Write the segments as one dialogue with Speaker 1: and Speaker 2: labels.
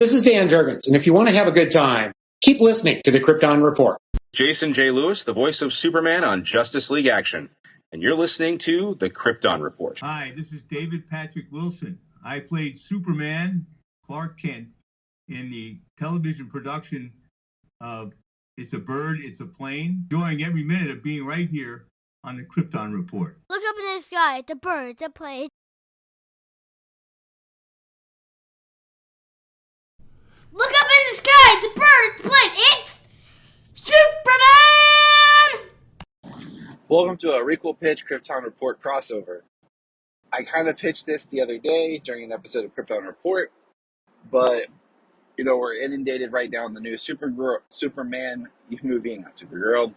Speaker 1: This is Dan Jurgens, and if you want to have a good time, keep listening to the Krypton Report.
Speaker 2: Jason J. Lewis, the voice of Superman on Justice League Action, and you're listening to the Krypton Report.
Speaker 3: Hi, this is David Patrick Wilson. I played Superman, Clark Kent, in the television production of It's a Bird, It's a Plane, enjoying every minute of being right here on the Krypton Report.
Speaker 4: Look up in the sky, it's a bird, it's a plane. Look up in the sky, it's a bird, it's a plane. It's Superman!
Speaker 5: Welcome to a Requel Pitch Krypton Report crossover. I kind of pitched this the other day during an episode of Krypton Report, but, we're inundated right now in the new Superman movie, not Supergirl,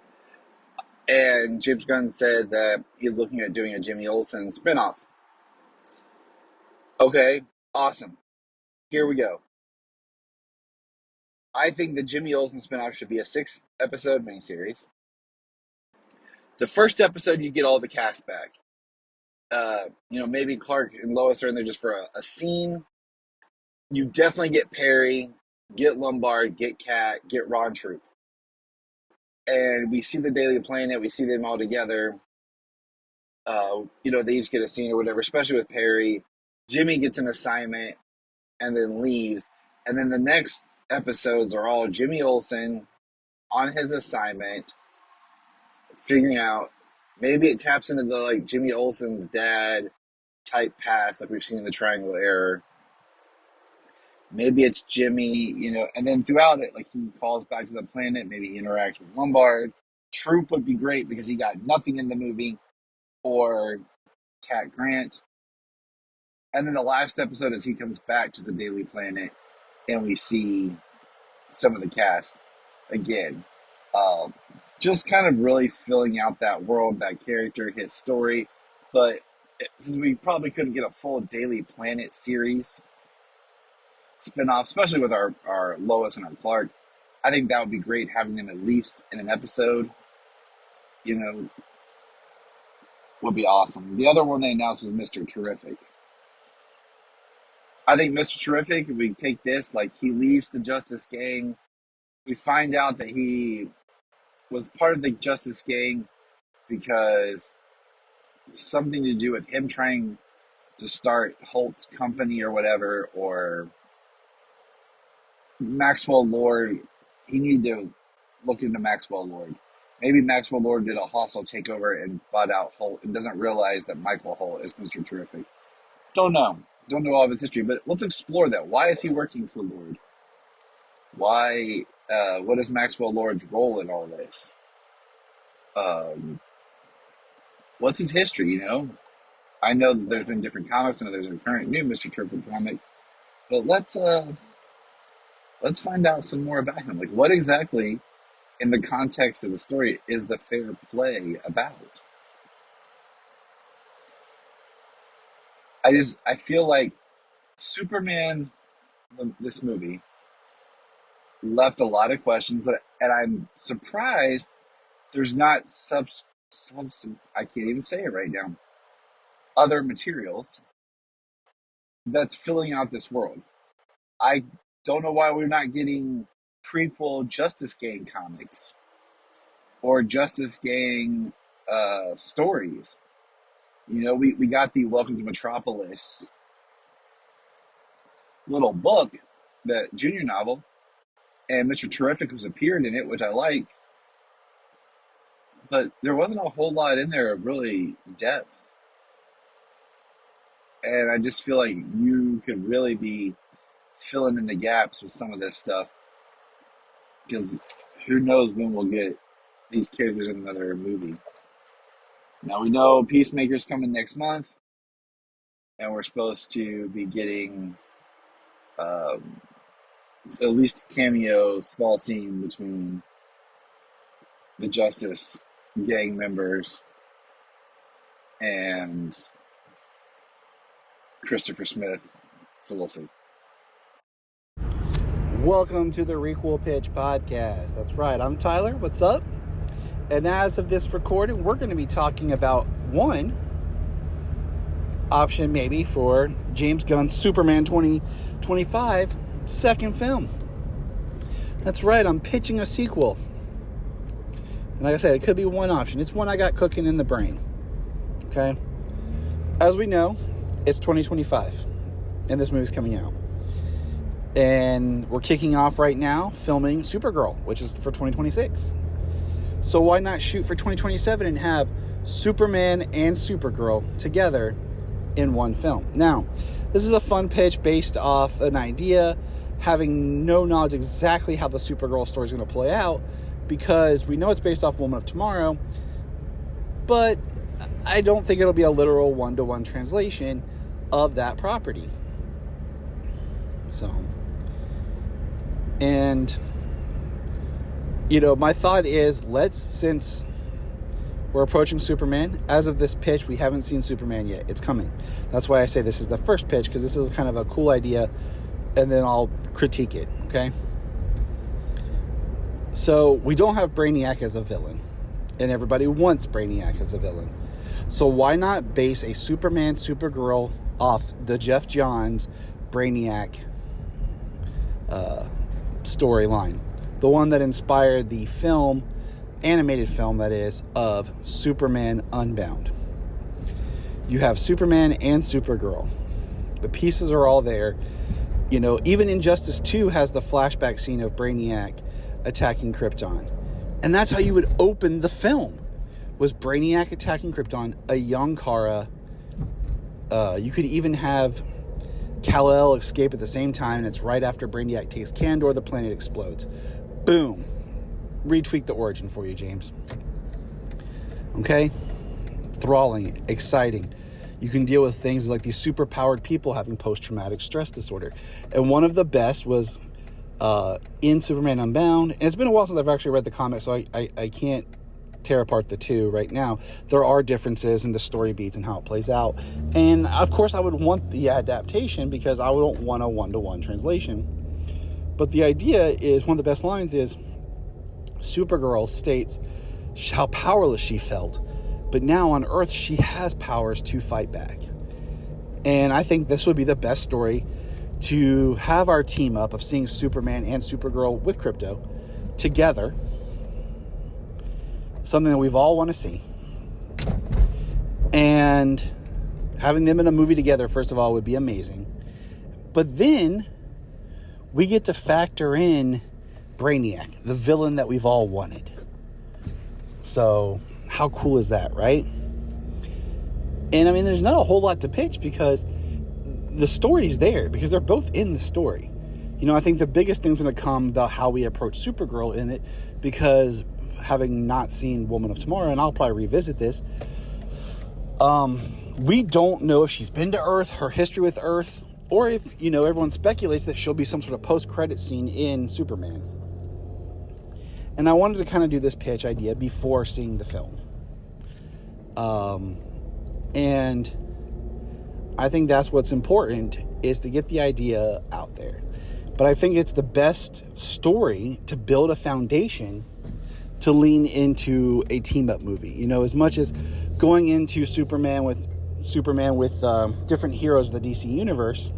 Speaker 5: and James Gunn said that he's looking at doing a Jimmy Olsen spinoff. Okay, awesome. Here we go. I think the Jimmy Olsen spinoff should be a 6-episode miniseries. The first episode, you get all the cast back. Maybe Clark and Lois are in there just for a scene. You definitely get Perry, get Lombard, get Kat, get Ron Troop. And we see the Daily Planet, we see them all together. They each get a scene or whatever, especially with Perry. Jimmy gets an assignment and then leaves. And then the next episodes are all Jimmy Olsen on his assignment, figuring out, maybe it taps into the Jimmy Olsen's dad type past like we've seen in the Triangle Error. Maybe it's Jimmy, and then throughout it, he calls back to the planet, maybe he interacts with Lombard. Troop would be great because he got nothing in the movie, or Cat Grant. And then the last episode is he comes back to the Daily Planet and we see some of the cast again. Just kind of really filling out that world, that character, his story. But since we probably couldn't get a full Daily Planet series spinoff, especially with our Lois and our Clark, I think that would be great, having them at least in an episode, would be awesome. The other one they announced was Mr. Terrific. I think Mr. Terrific, if we take this, he leaves the Justice Gang. We find out that he was part of the Justice Gang because it's something to do with him trying to start Holt's company or whatever, or Maxwell Lord. He needed to look into Maxwell Lord. Maybe Maxwell Lord did a hostile takeover and bought out Holt and doesn't realize that Michael Holt is Mr. Terrific. Don't know all of his history, but let's explore that. Why is he working for Lord? Why? What is Maxwell Lord's role in all this? What's his history? I know that there's been different comics. I know there's a current new Mr. Terrific comic, but let's find out some more about him. What exactly, in the context of the story, is the fair play about? I feel like Superman, this movie, left a lot of questions, and I'm surprised there's not I can't even say it right now, other materials that's filling out this world. I don't know why we're not getting prequel Justice Gang comics or Justice Gang stories. We got the Welcome to Metropolis little book, that junior novel, and Mr. Terrific was appeared in it, which I like. But there wasn't a whole lot in there of really depth. And I just feel like you could really be filling in the gaps with some of this stuff. Because who knows when we'll get these characters in another movie. Now we know Peacemaker's coming next month. And we're supposed to be getting at least a cameo, small scene between the Justice Gang members and Christopher Smith. So we'll see.
Speaker 6: Welcome to the Requel Pitch Podcast. That's right, I'm Tyler. What's up? And as of this recording, we're going to be talking about one option maybe for James Gunn's Superman 2025 second film. That's right, I'm pitching a sequel. And like I said, it could be one option. It's one I got cooking in the brain. Okay? As we know, it's 2025, and this movie's coming out. And we're kicking off right now filming Supergirl, which is for 2026. So why not shoot for 2027 and have Superman and Supergirl together in one film? Now, this is a fun pitch based off an idea, having no knowledge exactly how the Supergirl story is going to play out, because we know it's based off Woman of Tomorrow, but I don't think it'll be a literal one-to-one translation of that property. So, and, you know, my thought is, since we're approaching Superman, as of this pitch, we haven't seen Superman yet. It's coming. That's why I say this is the first pitch, because this is kind of a cool idea, and then I'll critique it, okay? So, we don't have Brainiac as a villain, and everybody wants Brainiac as a villain. So why not base a Superman, Supergirl off the Jeff Johns Brainiac storyline? The one that inspired the film, animated film that is, of Superman Unbound. You have Superman and Supergirl. The pieces are all there. You know, even Injustice 2 has the flashback scene of Brainiac attacking Krypton. And that's how you would open the film, was Brainiac attacking Krypton, a young Kara. You could even have Kal-El escape at the same time, and it's right after Brainiac takes Kandor, the planet explodes. Boom. Retweak the origin for you, James. Okay? Enthralling, exciting. You can deal with things like these super-powered people having post-traumatic stress disorder. And one of the best was in Superman Unbound. And it's been a while since I've actually read the comic, so I can't tear apart the two right now. There are differences in the story beats and how it plays out. And, of course, I would want the adaptation because I don't want a one-to-one translation. But the idea is, one of the best lines is, Supergirl states how powerless she felt, but now on Earth she has powers to fight back. And I think this would be the best story to have our team up of seeing Superman and Supergirl with Krypto together. Something that we've all want to see. And having them in a movie together, first of all, would be amazing. But then we get to factor in Brainiac, the villain that we've all wanted. So how cool is that, right? And I mean, there's not a whole lot to pitch because the story's there, because they're both in the story. You know, I think the biggest thing's going to come about how we approach Supergirl in it, because having not seen Woman of Tomorrow, and I'll probably revisit this, we don't know if she's been to Earth, her history with Earth, or if, you know, everyone speculates that she'll be some sort of post-credit scene in Superman. And I wanted to kind of do this pitch idea before seeing the film. And I think that's what's important, is to get the idea out there. But I think it's the best story to build a foundation to lean into a team-up movie. You know, as much as going into Superman with different heroes of the DC universe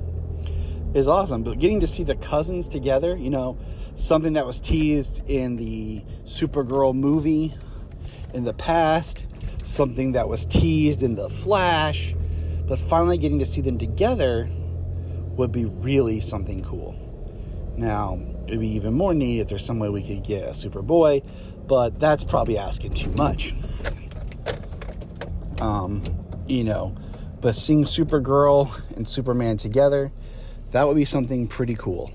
Speaker 6: is awesome, but getting to see the cousins together, you know, something that was teased in the Supergirl movie in the past, something that was teased in the Flash, but finally getting to see them together would be really something cool. Now, it would be even more neat if there's some way we could get a Superboy, but that's probably asking too much. You know, but seeing Supergirl and Superman together, that would be something pretty cool.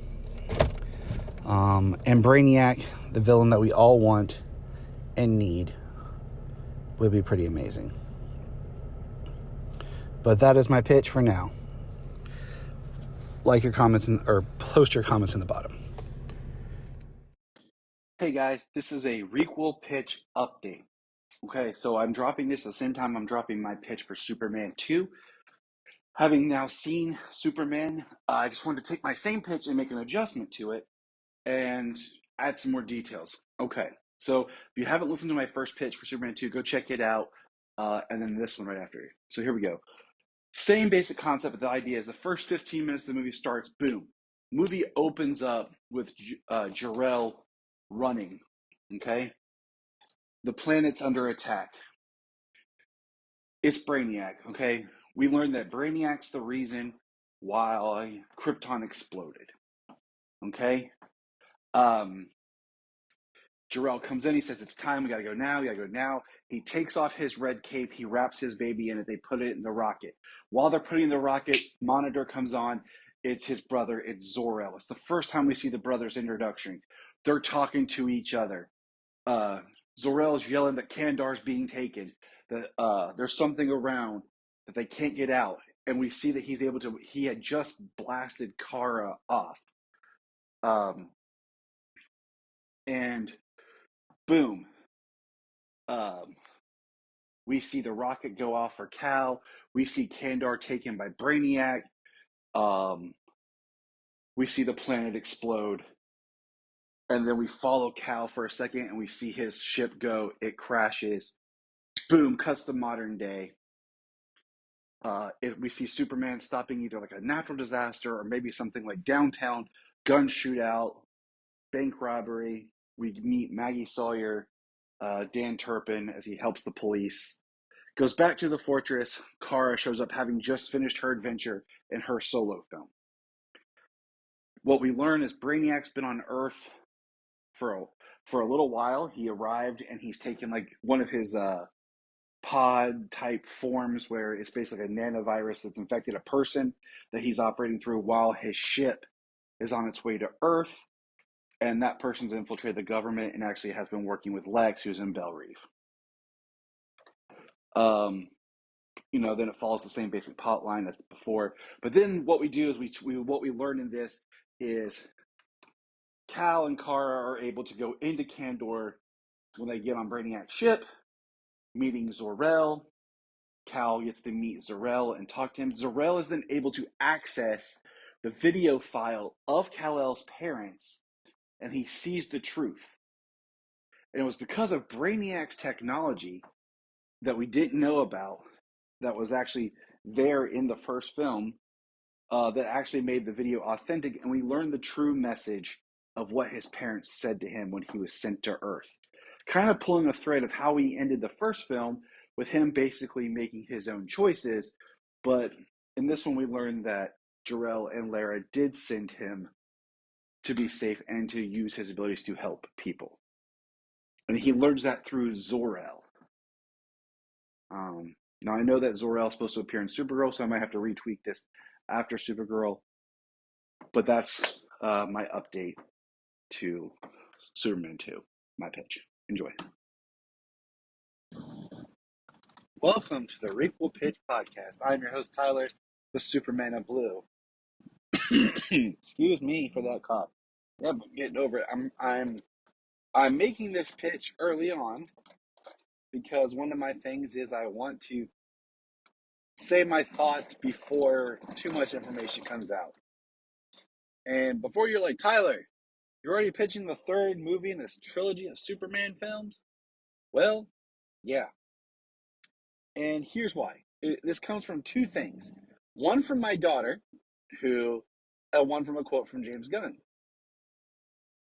Speaker 6: And Brainiac, the villain that we all want and need, would be pretty amazing. But that is my pitch for now. Like your comments or post your comments in the bottom. Hey guys, this is a Requel Pitch update. Okay, so I'm dropping this at the same time I'm dropping my pitch for Superman 2. Having now seen Superman, I just wanted to take my same pitch and make an adjustment to it and add some more details. Okay, so if you haven't listened to my first pitch for Superman 2, go check it out, and then this one right after. So here we go. Same basic concept, but the idea is the first 15 minutes of the movie starts, boom. Movie opens up with Jor-El running, okay? The planet's under attack. It's Brainiac, okay? We learned that Brainiac's the reason why Krypton exploded, okay? Jor-El comes in, he says, it's time, we gotta go now. He takes off his red cape, he wraps his baby in it, they put it in the rocket. While they're putting the rocket, monitor comes on, it's his brother, it's Zor-El. It's the first time we see the brothers' introduction. They're talking to each other. Zor-El's yelling that Kandar's being taken, that there's something around, that they can't get out. And we see that he had just blasted Kara off. And boom. We see the rocket go off for Cal. We see Kandar taken by Brainiac. We see the planet explode. And then we follow Cal for a second and we see his ship go. It crashes. Boom, cuts to modern day. We see Superman stopping either like a natural disaster or maybe something like downtown, gun shootout, bank robbery. We meet Maggie Sawyer, Dan Turpin as he helps the police. Goes back to the fortress. Kara shows up having just finished her adventure in her solo film. What we learn is Brainiac's been on Earth for a little while. He arrived and he's taken like one of his pod type forms where it's basically a nanovirus that's infected a person that he's operating through while his ship is on its way to Earth. And that person's infiltrated the government and actually has been working with Lex, who's in Belle Reef. Then it follows the same basic plot line as before. But then what we do is what we learn in this is Cal and Kara are able to go into Kandor when they get on Brainiac's ship, meeting Zor-El. Cal gets to meet Zor-El and talk to him. Zor-El is then able to access the video file of Kal-El's parents, and he sees the truth. And it was because of Brainiac's technology that we didn't know about that was actually there in the first film that actually made the video authentic, and we learned the true message of what his parents said to him when he was sent to Earth. Kind of pulling a thread of how we ended the first film with him basically making his own choices, but in this one we learned that Jor-El and Lara did send him to be safe and to use his abilities to help people. And he learns that through Zor-El. Now, I know that Zor-El is supposed to appear in Supergirl, so I might have to retweak this after Supergirl. But that's my update to Superman 2, my pitch. Enjoy. Welcome to the Requel Pitch podcast. I'm your host, Tyler, the Superman of Blue. Excuse me for that cough. Yep, I'm getting over it. I'm making this pitch early on because one of my things is I want to say my thoughts before too much information comes out. And before you're like, Tyler, you're already pitching the third movie in this trilogy of Superman films? Well, yeah. And here's why. This comes from two things. One from my daughter, one from a quote from James Gunn.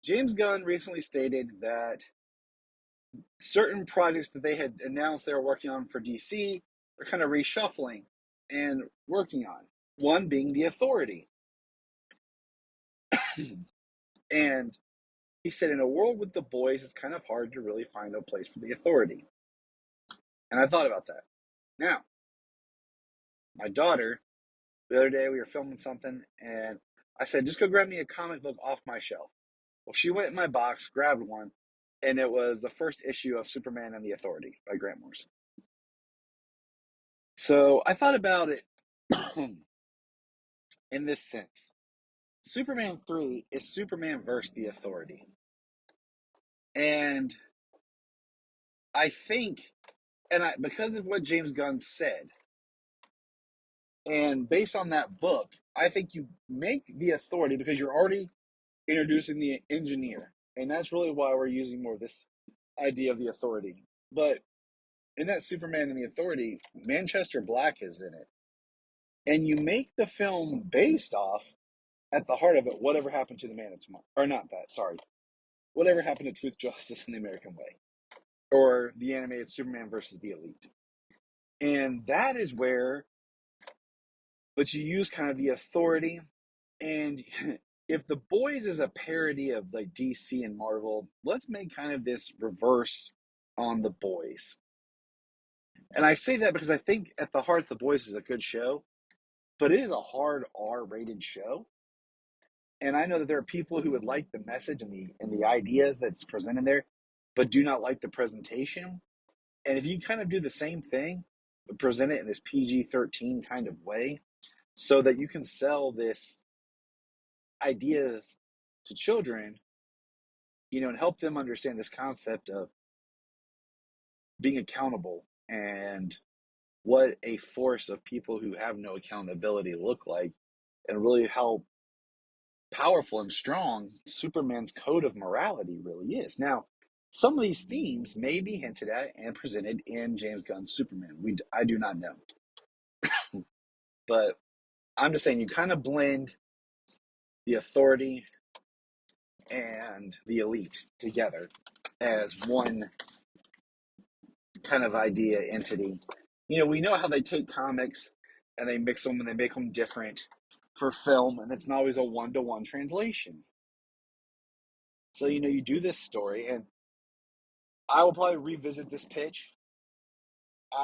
Speaker 6: James Gunn recently stated that certain projects that they had announced they were working on for DC are kind of reshuffling and working on. One being The Authority. And he said, in a world with the boys, it's kind of hard to really find a place for The Authority. And I thought about that. Now, my daughter, the other day we were filming something, and I said, just go grab me a comic book off my shelf. Well, she went in my box, grabbed one, and it was the first issue of Superman and the Authority by Grant Morrison. So I thought about it in this sense. Superman 3 is Superman versus the Authority. And I think, because of what James Gunn said, and based on that book, I think you make the Authority because you're already introducing the Engineer. And that's really why we're using more of this idea of the Authority. But in that Superman and the Authority, Manchester Black is in it. And you make the film based off at the heart of it, whatever happened to the Man of Tomorrow, or not that, sorry, whatever happened to Truth, Justice, and the American Way, or the animated Superman versus the Elite. And that is where, but you use kind of the authority, and if The Boys is a parody of like DC and Marvel, let's make kind of this reverse on The Boys. And I say that because I think at the heart, The Boys is a good show, but it is a hard R-rated show. And I know that there are people who would like the message and the ideas that's presented there, but do not like the presentation. And if you kind of do the same thing, but present it in this PG-13 kind of way, so that you can sell this ideas to children, and help them understand this concept of being accountable and what a force of people who have no accountability look like, and really how powerful and strong Superman's code of morality really is. Now, some of these themes may be hinted at and presented in James Gunn's Superman. I do not know. But I'm just saying you kind of blend the authority and the elite together as one kind of idea entity. We know how they take comics and they mix them and they make them different for film, and it's not always a one-to-one translation. So, you do this story, and I will probably revisit this pitch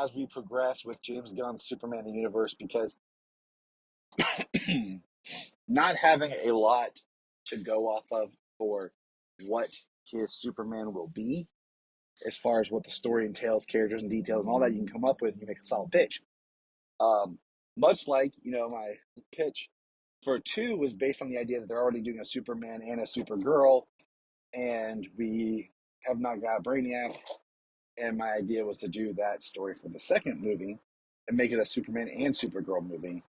Speaker 6: as we progress with James Gunn's Superman the Universe, because not having a lot to go off of for what his Superman will be, as far as what the story entails, characters and details and all that, you can come up with and you make a solid pitch. Much like, my pitch for 2 was based on the idea that they're already doing a Superman and a Supergirl, and we have not got Brainiac, and my idea was to do that story for the second movie and make it a Superman and Supergirl movie.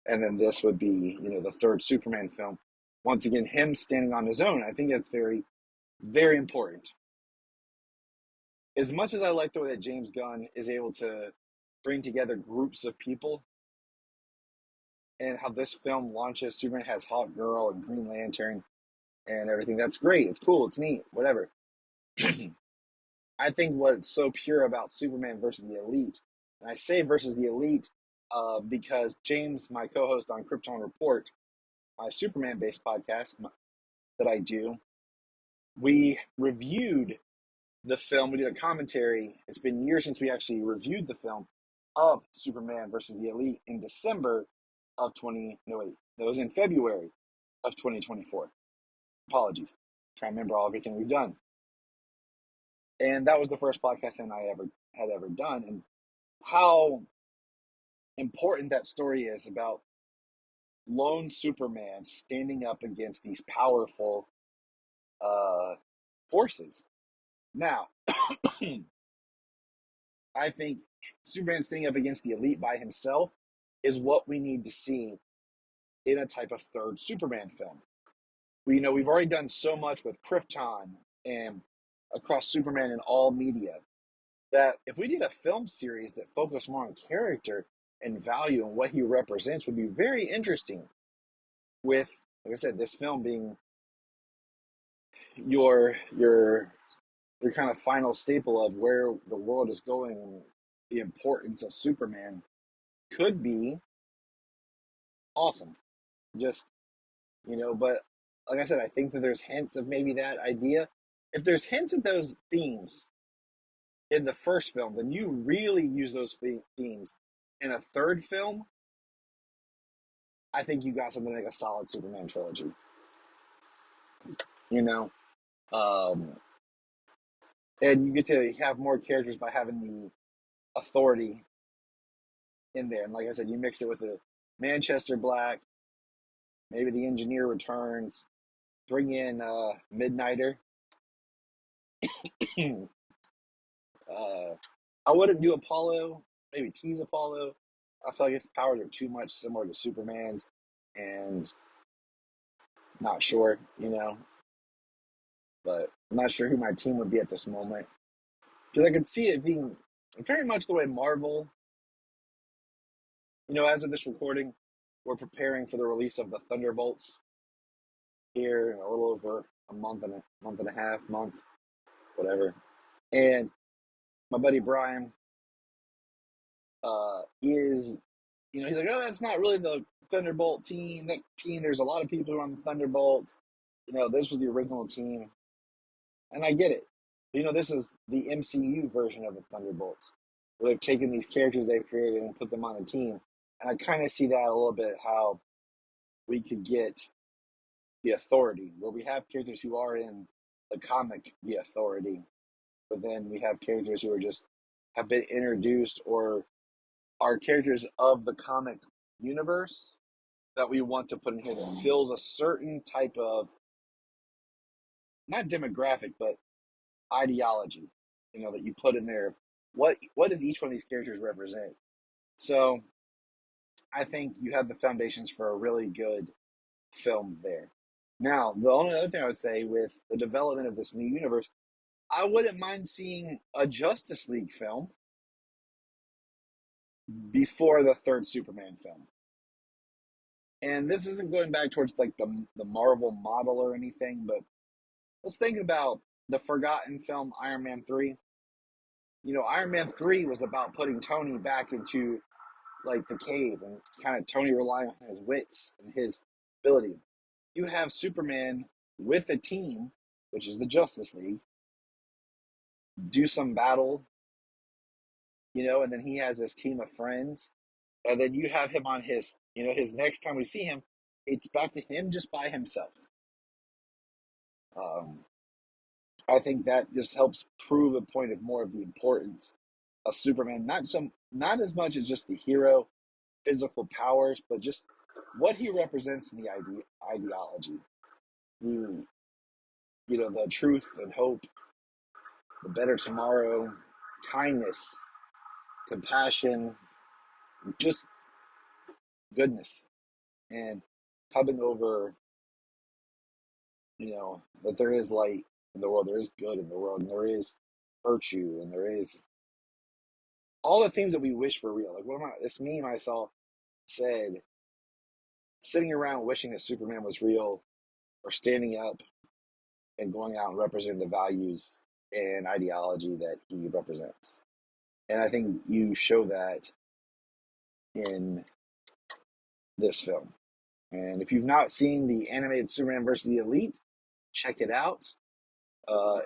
Speaker 6: And then this would be, the third Superman film. Once again, him standing on his own. I think that's very, very important. As much as I like the way that James Gunn is able to bring together groups of people, and how this film launches, Superman has Hawk Girl and Green Lantern and everything. That's great. It's cool. It's neat. Whatever. I think what's so pure about Superman versus the Elite, and I say versus the Elite because James, my co-host on Krypton Report, my Superman-based podcast that I do, we reviewed the film. We did a commentary. It's been years since we actually reviewed the film of Superman versus the Elite in December of it was in February of 2024. Apologies. Trying to remember everything we've done. And that was the first podcast I had ever done, and how important that story is about lone Superman standing up against these powerful forces. Now, I think Superman standing up against the Elite by himself is what we need to see in a type of third Superman film. We've already done so much with Krypton and across Superman in all media, that if we did a film series that focused more on character and value and what he represents, would be very interesting. With, like I said, this film being your kind of final staple of where the world is going, and the importance of Superman could be awesome. Just, but like I said, I think that there's hints of maybe that idea. If there's hints of those themes in the first film, then you really use those themes in a third film. I think you got something like a solid Superman trilogy. And you get to have more characters by having the authority in there. And like I said, you mix it with a Manchester Black, maybe the Engineer returns, bring in Midnighter. I wouldn't do Apollo, maybe tease Apollo. I feel like his powers are too much similar to Superman's, and not sure, but I'm not sure who my team would be at this moment. Because I could see it being very much the way Marvel, as of this recording,
Speaker 5: we're preparing for the release of the Thunderbolts here in a little over a month and a half, whatever. And my buddy Brian is, he's like, oh, that's not really the Thunderbolt team. That team, there's a lot of people who are on the Thunderbolts. This was the original team. And I get it. This is the MCU version of the Thunderbolts, where they've taken these characters they've created and put them on a team. And I kind of see that a little bit, how we could get the Authority, where we have characters who are in the comic, the Authority, but then we have characters who have been introduced or are characters of the comic universe that we want to put in here that fills a certain type of, not demographic, but ideology, that you put in there. What does each one of these characters represent? So I think you have the foundations for a really good film there. Now, the only other thing I would say with the development of this new universe, I wouldn't mind seeing a Justice League film before the third Superman film. And this isn't going back towards like the Marvel model or anything, but let's think about the forgotten film Iron Man 3. Iron Man 3 was about putting Tony back into like the cave and kind of Tony relying on his wits and his ability. You have Superman with a team, which is the Justice League, do some battle, and then he has this team of friends, and then you have him on his next time we see him, it's back to him just by himself. I think that just helps prove a point of more of the importance of Superman, not as much as just the hero, physical powers, but just what he represents in the ideology, the truth and hope, the better tomorrow, kindness, compassion, just goodness, and coming over, that there is light in the world, there is good in the world, and there is virtue, and there is all the things that we wish were real. Like this meme I saw said, sitting around wishing that Superman was real, or standing up and going out and representing the values and ideology that he represents. And I think you show that in this film. And if you've not seen the animated Superman versus the Elite, check it out.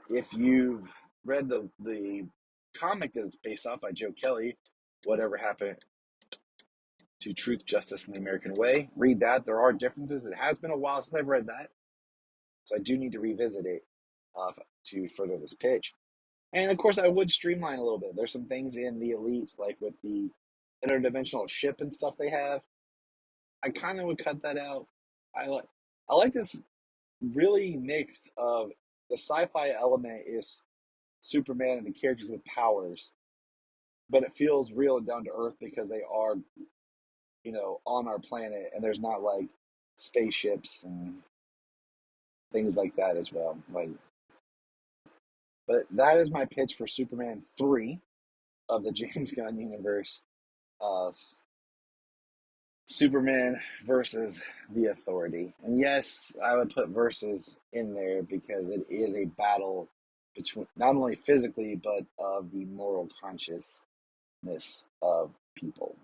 Speaker 5: If you've read the comic that it's based off by Joe Kelly, Whatever Happened to Truth, Justice, and the American Way, read that. There are differences. It has been a while since I've read that, so I do need to revisit it to further this pitch. And of course, I would streamline a little bit. There's some things in the Elite, like with the interdimensional ship and stuff they have. I kind of would cut that out. I like this really mix of the sci-fi element is Superman and the characters with powers, but it feels real and down to earth because they are, on our planet, and there's not like spaceships and things like that as well. But that is my pitch for Superman 3 of the James Gunn universe. Superman versus the Authority. And yes, I would put versus in there because it is a battle between not only physically, but of the moral consciousness of people.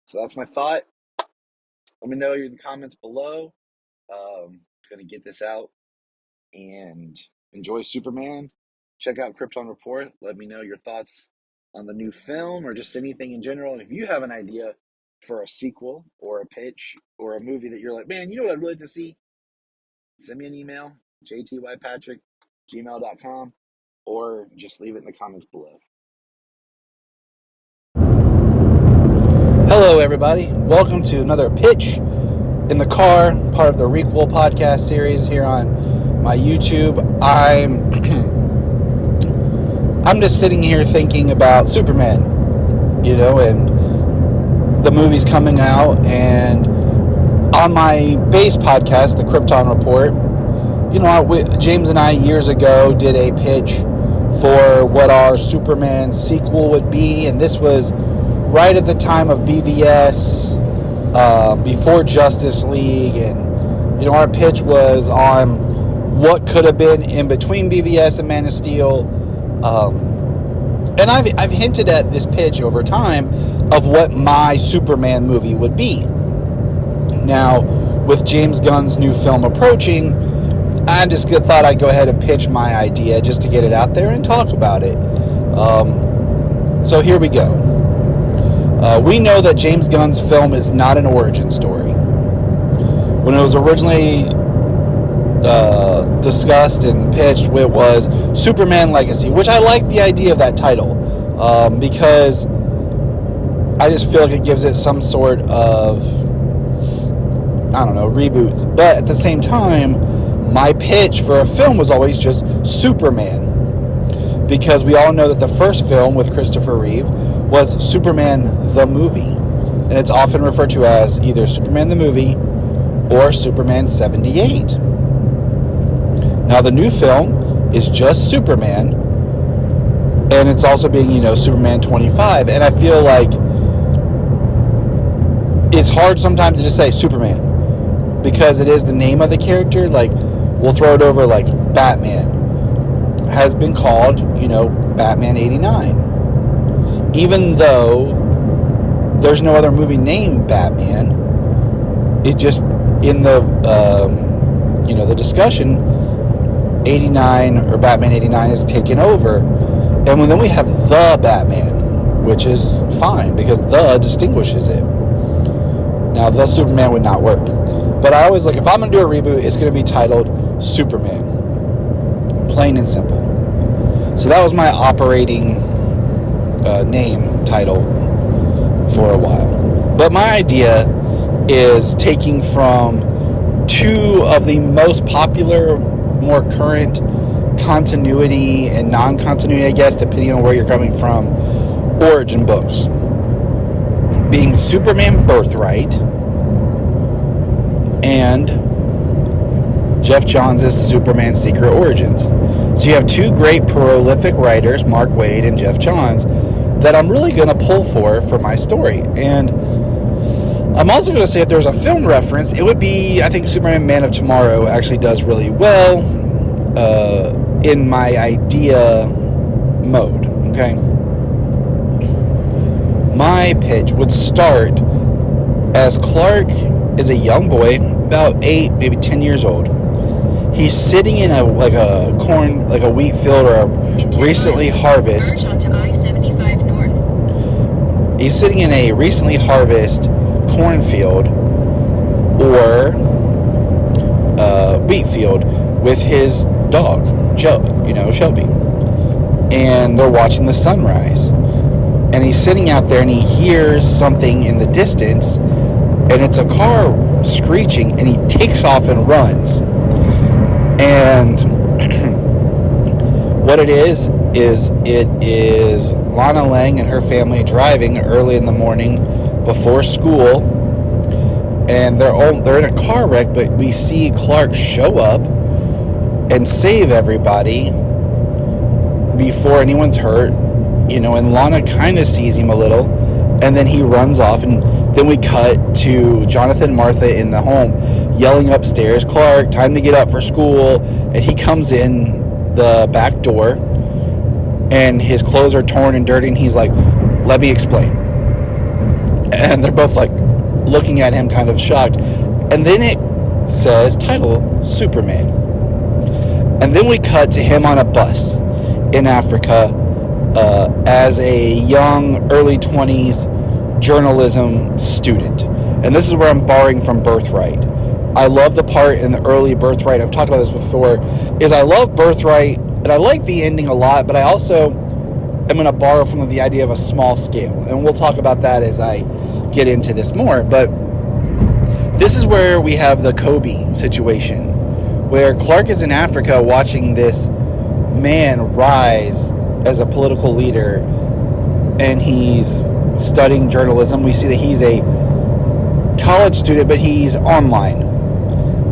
Speaker 5: So that's my thought. Let me know in the comments below. Going to get this out and enjoy Superman. Check out Krypton Report. Let me know your thoughts on the new film or just anything in general. And if you have an idea for a sequel or a pitch or a movie that you're like, man, what I'd really like to see, send me an email, jtypatrick@gmail.com, or just leave it in the comments below.
Speaker 6: Hello, everybody. Welcome to another pitch in the car, part of the Requel podcast series here on my YouTube. I'm just sitting here thinking about Superman, and the movie's coming out, and on my base podcast, the Krypton Report, James and I years ago did a pitch for what our Superman sequel would be, and this was right at the time of BVS, before Justice League, and our pitch was on what could have been in between BVS and Man of Steel. And I've hinted at this pitch over time of what my Superman movie would be. Now, with James Gunn's new film approaching, I just thought I'd go ahead and pitch my idea just to get it out there and talk about it. So here we go. We know that James Gunn's film is not an origin story. When it was originally discussed and pitched, it was Superman Legacy, which I like the idea of that title because I just feel like it gives it some sort of, reboot. But at the same time, my pitch for a film was always just Superman, because we all know that the first film with Christopher Reeve was Superman the movie, and it's often referred to as either Superman the movie or Superman 78. Now the new film is just Superman, and it's also being, Superman 25, and I feel like it's hard sometimes to just say Superman, because it is the name of the character. Like, we'll throw it over, like Batman has been called, Batman 89. Even though there's no other movie named Batman, it's just in the, the discussion, 89 or Batman 89 is taken over. And then we have the Batman, which is fine because the distinguishes it. Now, the Superman would not work. But I always, if I'm going to do a reboot, it's going to be titled Superman. Plain and simple. So that was my operating name title for a while. But my idea is taking from two of the most popular, more current continuity and non-continuity, I guess, depending on where you're coming from, origin books. Being Superman Birthright and Jeff Johns' Superman Secret Origins. So you have two great prolific writers, Mark Waid and Jeff Johns, that I'm really going to pull for my story. And I'm also going to say if there's a film reference, it would be, I think Superman Man of Tomorrow actually does really well in my idea mode, okay? My pitch would start as Clark is a young boy, about 8, maybe 10 years old. He's sitting in a wheat field or a recently harvest.
Speaker 7: Onto I-75 North.
Speaker 6: He's sitting in a recently harvested cornfield or wheat field with his dog, Shelby. And they're watching the sunrise. And he's sitting out there and he hears something in the distance, and it's a car screeching, and he takes off and runs. And what it is Lana Lang and her family driving early in the morning before school, and they're in a car wreck, but we see Clark show up and save everybody before anyone's hurt, and Lana kind of sees him a little, and then he runs off, and then we cut to Jonathan and Martha in the home yelling upstairs, "Clark, time to get up for school." And he comes in the back door, and his clothes are torn and dirty, and he's like, "Let me explain." And they're both like looking at him kind of shocked. And then it says title Superman. And then we cut to him on a bus in Africa as a young, early 20s journalism student. And this is where I'm borrowing from Birthright. I love the part in the early Birthright, I've talked about this before, is I love Birthright, and I like the ending a lot, but I also am going to borrow from the idea of a small scale. And we'll talk about that as I get into this more. But this is where we have the Kobe situation, where Clark is in Africa watching this man rise as a political leader, and he's studying journalism. We see that he's a college student, but he's online.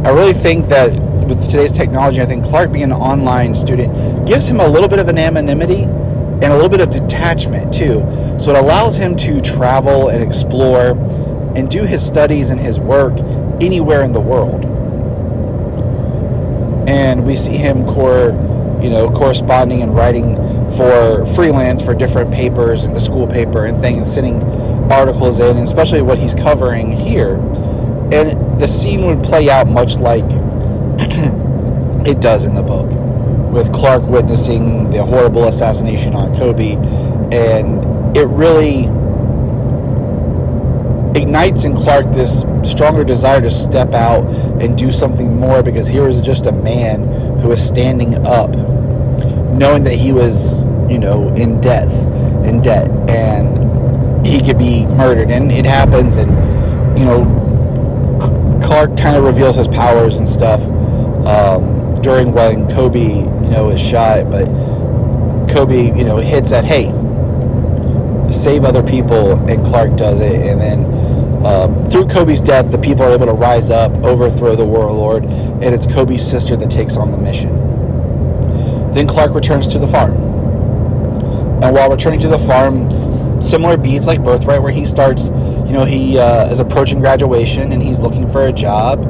Speaker 6: I really think that with today's technology, I think Clark being an online student gives him a little bit of an anonymity and a little bit of detachment too. So it allows him to travel and explore and do his studies and his work anywhere in the world. And we see him corresponding and writing for freelance for different papers and the school paper and things, and sending articles in, and especially what he's covering here. And the scene would play out much like it does in the book, with Clark witnessing the horrible assassination on Kobe, and it really ignites in Clark this stronger desire to step out and do something more, because here was just a man who was standing up, knowing that he was, in debt, and he could be murdered, and it happens, and Clark kind of reveals his powers and stuff during when Kobe, is shot, but Kobe, hits at, hey, save other people, and Clark does it, and then through Kobe's death, the people are able to rise up, overthrow the warlord, and it's Kobe's sister that takes on the mission. Then Clark returns to the farm, and while returning to the farm, similar beats like Birthright, where he starts, he is approaching graduation and he's looking for a job.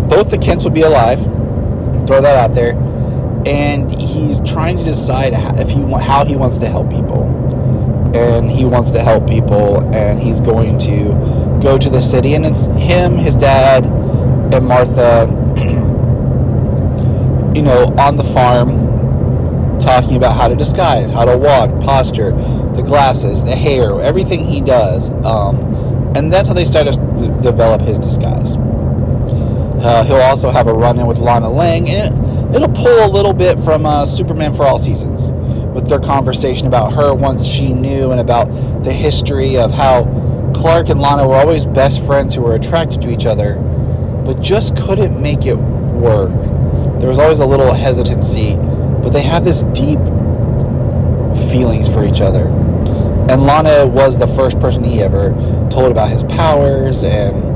Speaker 6: Both the Kents would be alive, throw that out there, and he's trying to decide how he wants to help people. And he wants to help people, and he's going to go to the city, and it's him, his dad, and Martha, on the farm, talking about how to disguise, how to walk, posture, the glasses, the hair, everything he does. And that's how they start to develop his disguise. He'll also have a run-in with Lana Lang, and it'll pull a little bit from Superman for All Seasons, with their conversation about her once she knew, and about the history of how Clark and Lana were always best friends who were attracted to each other, but just couldn't make it work. There was always a little hesitancy, but they have this deep feelings for each other. And Lana was the first person he ever told about his powers, and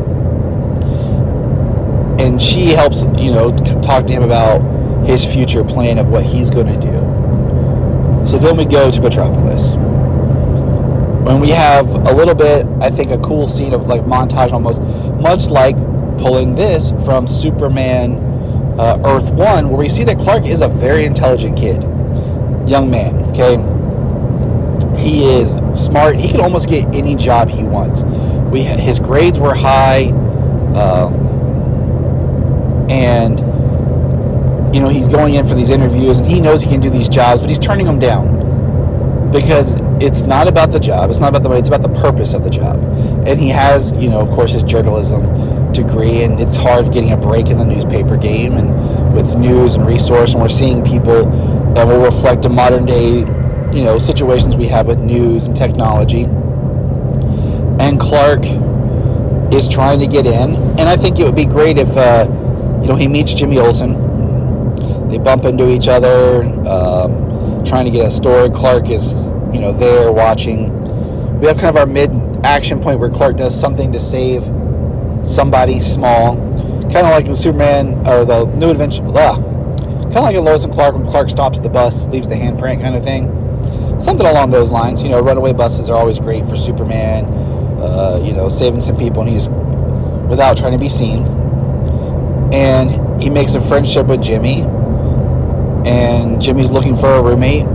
Speaker 6: she helps, talk to him about his future plan of what he's going to do. So then we go to Metropolis, when we have a little bit, I think, a cool scene of like montage almost, much like pulling this from Superman Earth 1, where we see that Clark is a very intelligent kid, young man, okay? He is smart. He can almost get any job he wants. His grades were high, and he's going in for these interviews, and he knows he can do these jobs, but he's turning them down because it's not about the job, it's not about the money, it's about the purpose of the job. And he has, of course, his journalism degree, and it's hard getting a break in the newspaper game and with news and resource, and we're seeing people that will reflect the modern day situations we have with news and technology. And Clark is trying to get in, and I think it would be great if he meets Jimmy Olsen. They bump into each other, trying to get a story. Clark is there watching. We have kind of our mid-action point where Clark does something to save somebody small, kind of like in Superman or the New Adventure, kind of like in Lois and Clark, when Clark stops the bus, leaves the handprint kind of thing. Something along those lines. Runaway buses are always great for Superman, saving some people, and he's without trying to be seen. And he makes a friendship with Jimmy, and Jimmy's looking for a roommate,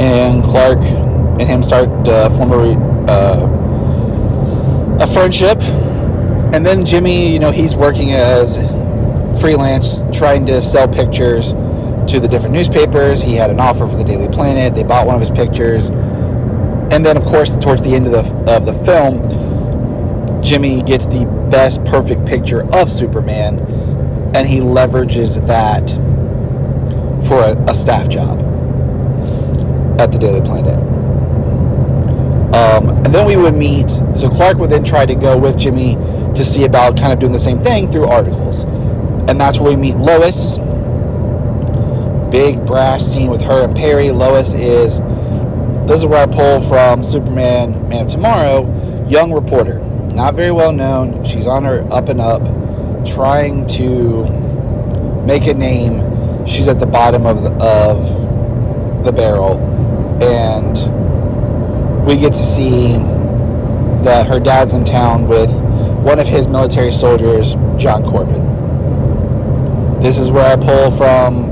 Speaker 6: and Clark and him start to form a friendship. And then Jimmy, he's working as freelance, trying to sell pictures to the different newspapers. He had an offer for the Daily Planet. They bought one of his pictures. And then, of course, towards the end of the film, Jimmy gets the best perfect picture of Superman, and he leverages that for a staff job at the Daily Planet. And then we would meet, so Clark would then try to go with Jimmy to see about kind of doing the same thing through articles. And that's where we meet Lois. Big brash scene with her and Perry. Lois is, this is where I pull from Superman, Man of Tomorrow, young reporter. Not very well known. She's on her up and up, trying to make a name. She's at the bottom of the barrel. And we get to see that her dad's in town with one of his military soldiers, John Corbin. This is where I pull from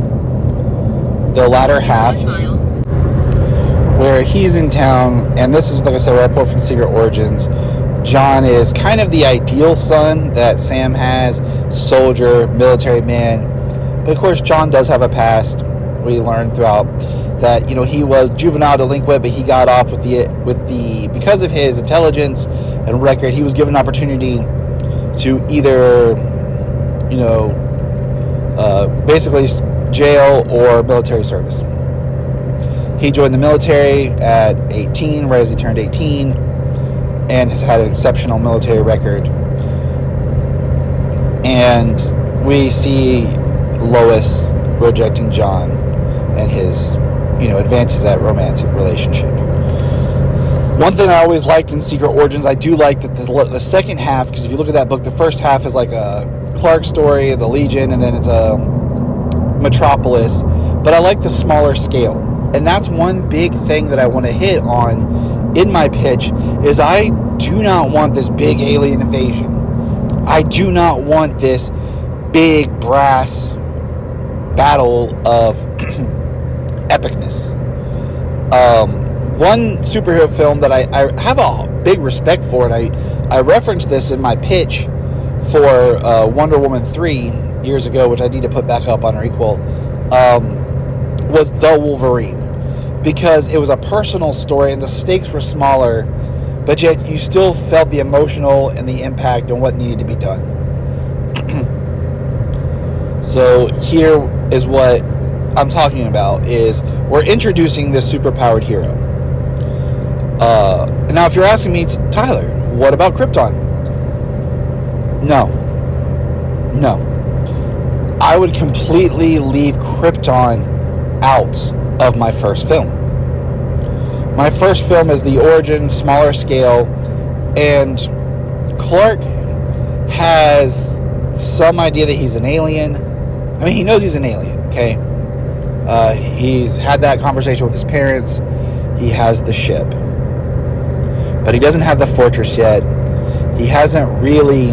Speaker 6: the latter half,
Speaker 7: 1 mile.
Speaker 6: where he's in town, and this is, like I said, where I pull from Secret Origins. John is kind of the ideal son that Sam has, soldier, military man. But of course, John does have a past. We learn throughout that, he was juvenile delinquent, but he got off with the because of his intelligence and record. He was given an opportunity to either, basically jail or military service. He joined the military at 18, right as he turned 18, and has had an exceptional military record. And we see Lois rejecting John and his, advances that romantic relationship. One thing I always liked in Secret Origins, I do like that the second half, because if you look at that book, the first half is like a Clark story, the Legion, and then it's a Metropolis. But I like the smaller scale. And that's one big thing that I want to hit on in my pitch, is I do not want this big alien invasion. I do not want this big brass battle of epicness. One superhero film that I have a big respect for, and I referenced this in my pitch for Wonder Woman 3 years ago, which I need to put back up on Requel, was The Wolverine. Because it was a personal story and the stakes were smaller, but yet you still felt the emotional and the impact and what needed to be done. So here is what I'm talking about, is we're introducing this superpowered hero. Now if you're asking me, Tyler, what about Krypton? No. I would completely leave Krypton out of my first film. My first film is the origin, smaller scale, and Clark has some idea that he's an alien. I mean, he knows he's an alien, okay? He's had that conversation with his parents. He has the ship. But he doesn't have the fortress yet. He hasn't really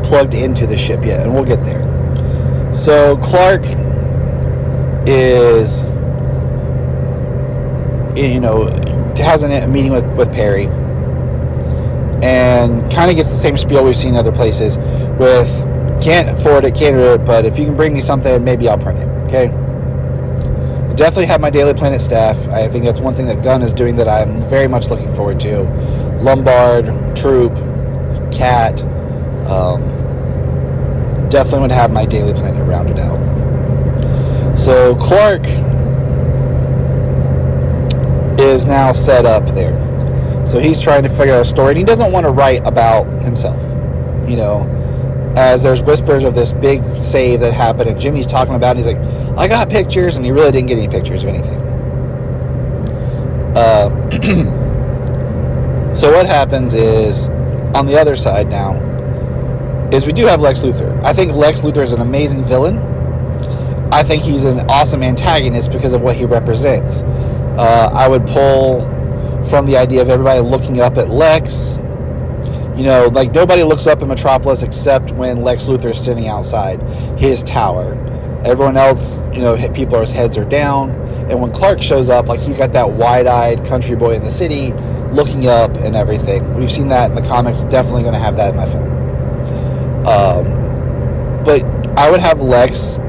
Speaker 6: plugged into the ship yet, and we'll get there. So Clark is, has a meeting with Perry, and kind of gets the same spiel we've seen in other places with, can't afford it, can't do it, but if you can bring me something, maybe I'll print it, okay? Definitely have my Daily Planet staff. I think that's one thing that Gunn is doing that I'm very much looking forward to. Lombard, Troop, Cat, definitely would have my Daily Planet rounded out. So Clark is now set up there. So he's trying to figure out a story, and he doesn't want to write about himself. As there's whispers of this big save that happened, and Jimmy's talking about it, he's like, I got pictures, and he really didn't get any pictures of anything. So what happens is, on the other side now, is we do have Lex Luthor. I think Lex Luthor is an amazing villain. I think he's an awesome antagonist because of what he represents. I would pull from the idea of everybody looking up at Lex. Nobody looks up in Metropolis except when Lex Luthor is sitting outside his tower. Everyone else, people's heads are down. And when Clark shows up, he's got that wide-eyed country boy in the city looking up and everything. We've seen that in the comics. Definitely going to have that in my film. But I would have Lex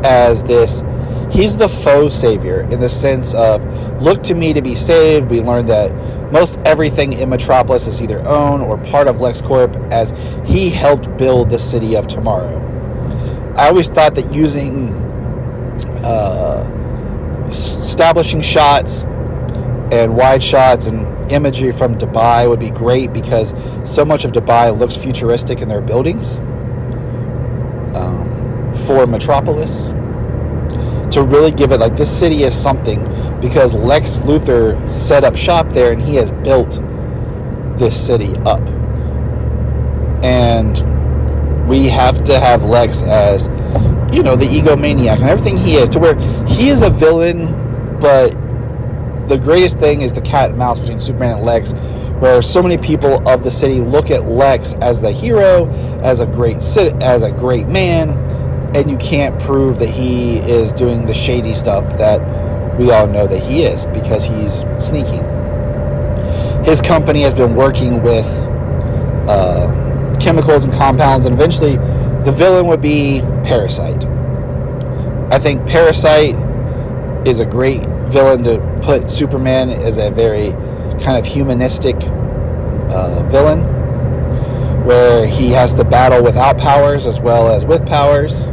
Speaker 6: as this, he's the faux savior in the sense of, look to me to be saved. We learned that most everything in Metropolis is either owned or part of LexCorp, as he helped build the city of tomorrow. I always thought that using establishing shots and wide shots and imagery from Dubai would be great, because so much of Dubai looks futuristic in their buildings. For Metropolis, to really give it this city is something, because Lex Luthor set up shop there and he has built this city up, and we have to have Lex as the egomaniac and everything he is, to where he is a villain, but the greatest thing is the cat and mouse between Superman and Lex, where so many people of the city look at Lex as the hero, as a great man, and you can't prove that he is doing the shady stuff that we all know that he is, because he's sneaking. His company has been working with chemicals and compounds, and eventually the villain would be Parasite. I think Parasite is a great villain to put Superman as a very kind of humanistic villain, where he has to battle without powers as well as with powers.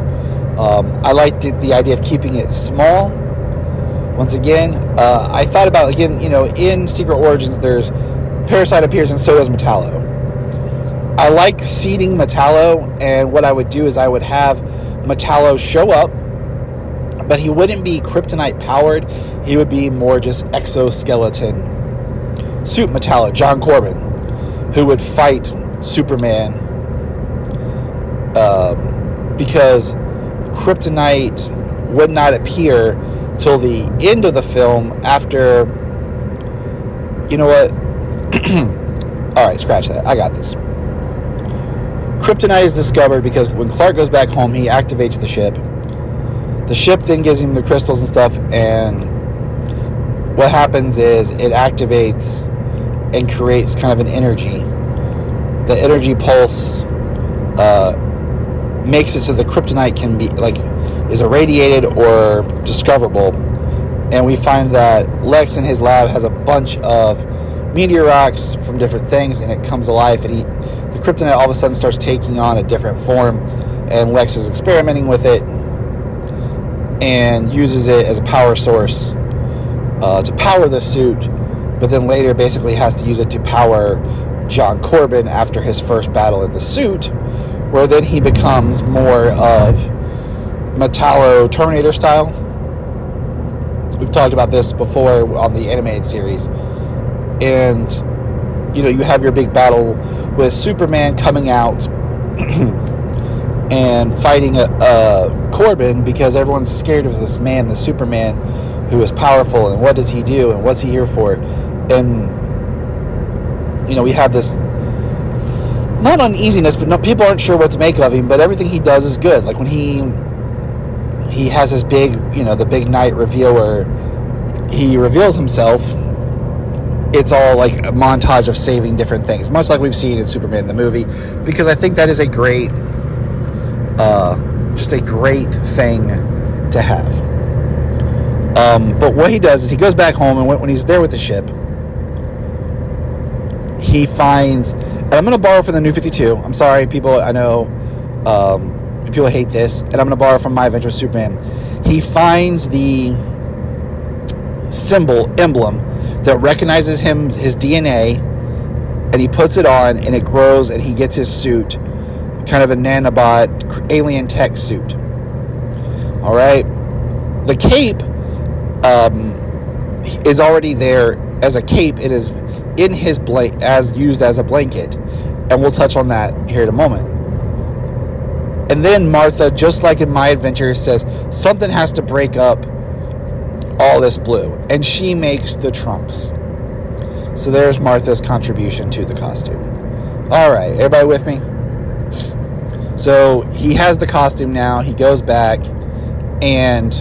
Speaker 6: I liked the idea of keeping it small. Once again, I thought about, again, in Secret Origins, there's Parasite appears and so does Metallo. I like seeding Metallo, and what I would do is I would have Metallo show up, but he wouldn't be kryptonite powered. He would be more just exoskeleton suit Metallo, John Corbin, who would fight Superman, because kryptonite would not appear till the end of the film after, you know what? All right, scratch that. I got this. Kryptonite is discovered because when Clark goes back home, he activates the ship. The ship then gives him the crystals and stuff, and what happens is it activates and creates kind of an energy. The energy pulse makes it so the kryptonite can be is irradiated or discoverable, and we find that Lex in his lab has a bunch of meteor rocks from different things, and it comes alive, and the kryptonite all of a sudden starts taking on a different form, and Lex is experimenting with it and uses it as a power source to power the suit, but then later basically has to use it to power John Corbin after his first battle in the suit, where then he becomes more of Metallo Terminator style. We've talked about this before on the animated series. And, you have your big battle with Superman coming out and fighting Corbin, because everyone's scared of this man, the Superman, who is powerful, and what does he do, and what's he here for? And, we have this, not uneasiness, but no, people aren't sure what to make of him, but everything he does is good. Like when he has his big, the big night reveal where he reveals himself, it's all like a montage of saving different things, much like we've seen in Superman the movie, because I think that is a great, just a great thing to have. But what he does is he goes back home, and when he's there with the ship, he finds, and I'm going to borrow from the New 52. I'm sorry, people, I know people hate this, and I'm going to borrow from My Adventure with Superman. He finds the emblem that recognizes him, his DNA, and he puts it on, and it grows, and he gets his suit, kind of a nanobot alien tech suit. All right, the cape is already there as a cape. It is in his as used as a blanket, and we'll touch on that here in a moment. And then Martha, just like in My Adventure, says something has to break up all this blue, and she makes the trunks. So there's Martha's contribution to the costume. All right, everybody with me? So he has the costume now. He goes back, and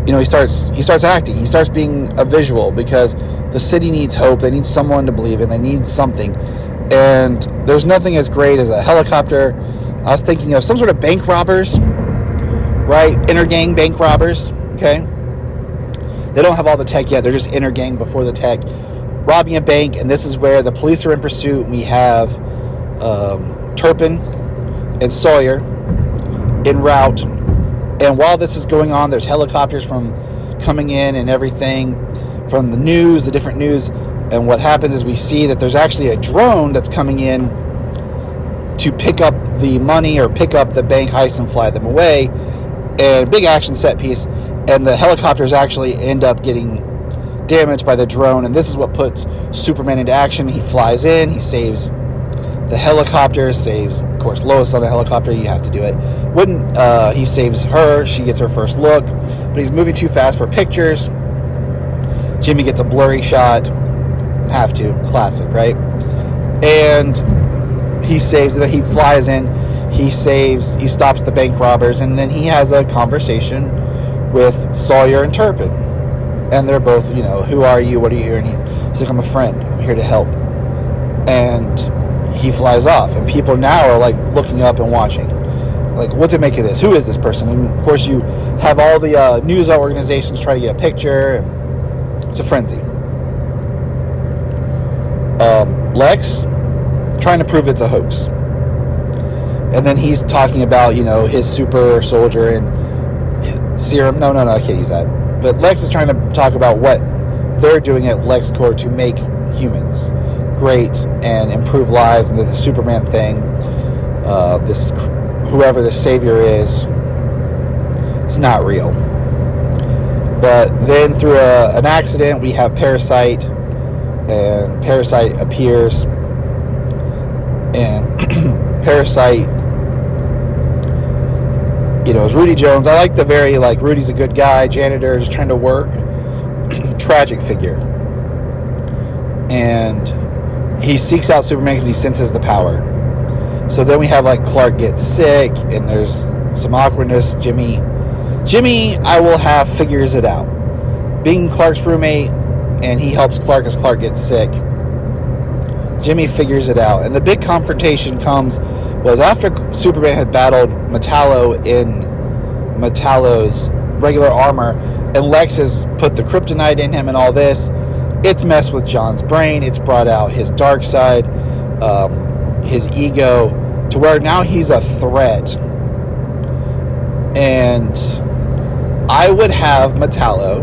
Speaker 6: he starts acting. He starts being a visual, because the city needs hope. They need someone to believe in. They need something, and there's nothing as great as a helicopter. I was thinking of some sort of bank robbers, right? Inter-gang bank robbers. Okay, they don't have all the tech yet. They're just inter-gang before the tech, robbing a bank, and this is where the police are in pursuit. We have Turpin and Sawyer en route, and while this is going on, there's helicopters coming in and everything from the news, the different news, and what happens is we see that there's actually a drone that's coming in to pick up the money or pick up the bank heist and fly them away, and big action set piece. And the helicopters actually end up getting damaged by the drone, and this is what puts Superman into action. He flies in, he saves the helicopter, saves, of course, Lois on a helicopter, you have to do it. He saves her, she gets her first look, but he's moving too fast for pictures. Jimmy gets a blurry shot, have to. Classic, right? And he saves it. He flies in. He stops the bank robbers, and then he has a conversation with Sawyer and Turpin. And they're both, who are you? What are you here? And he's like, I'm a friend. I'm here to help. And he flies off. And people now are like looking up and watching. Like, what to make of this? Who is this person? And of course, you have all the news organizations try to get a picture. And it's a frenzy. Lex trying to prove it's a hoax. And then he's talking about, his super soldier and serum. No, I can't use that. But Lex is trying to talk about what they're doing at LexCorp to make humans great and improve lives, and the Superman thing, whoever the savior is, it's not real. But then through an accident, we have Parasite, and Parasite appears, and Parasite, is Rudy Jones. I like the very, Rudy's a good guy, janitor, just trying to work, tragic figure. And he seeks out Superman because he senses the power. So then we have, Clark gets sick, and there's some awkwardness. Jimmy, I will have, figures it out. Being Clark's roommate, and he helps Clark as Clark gets sick. Jimmy figures it out. And the big confrontation was after Superman had battled Metallo in Metallo's regular armor, and Lex has put the kryptonite in him and all this. It's messed with John's brain. It's brought out his dark side, his ego, to where now he's a threat. And I would have Metallo.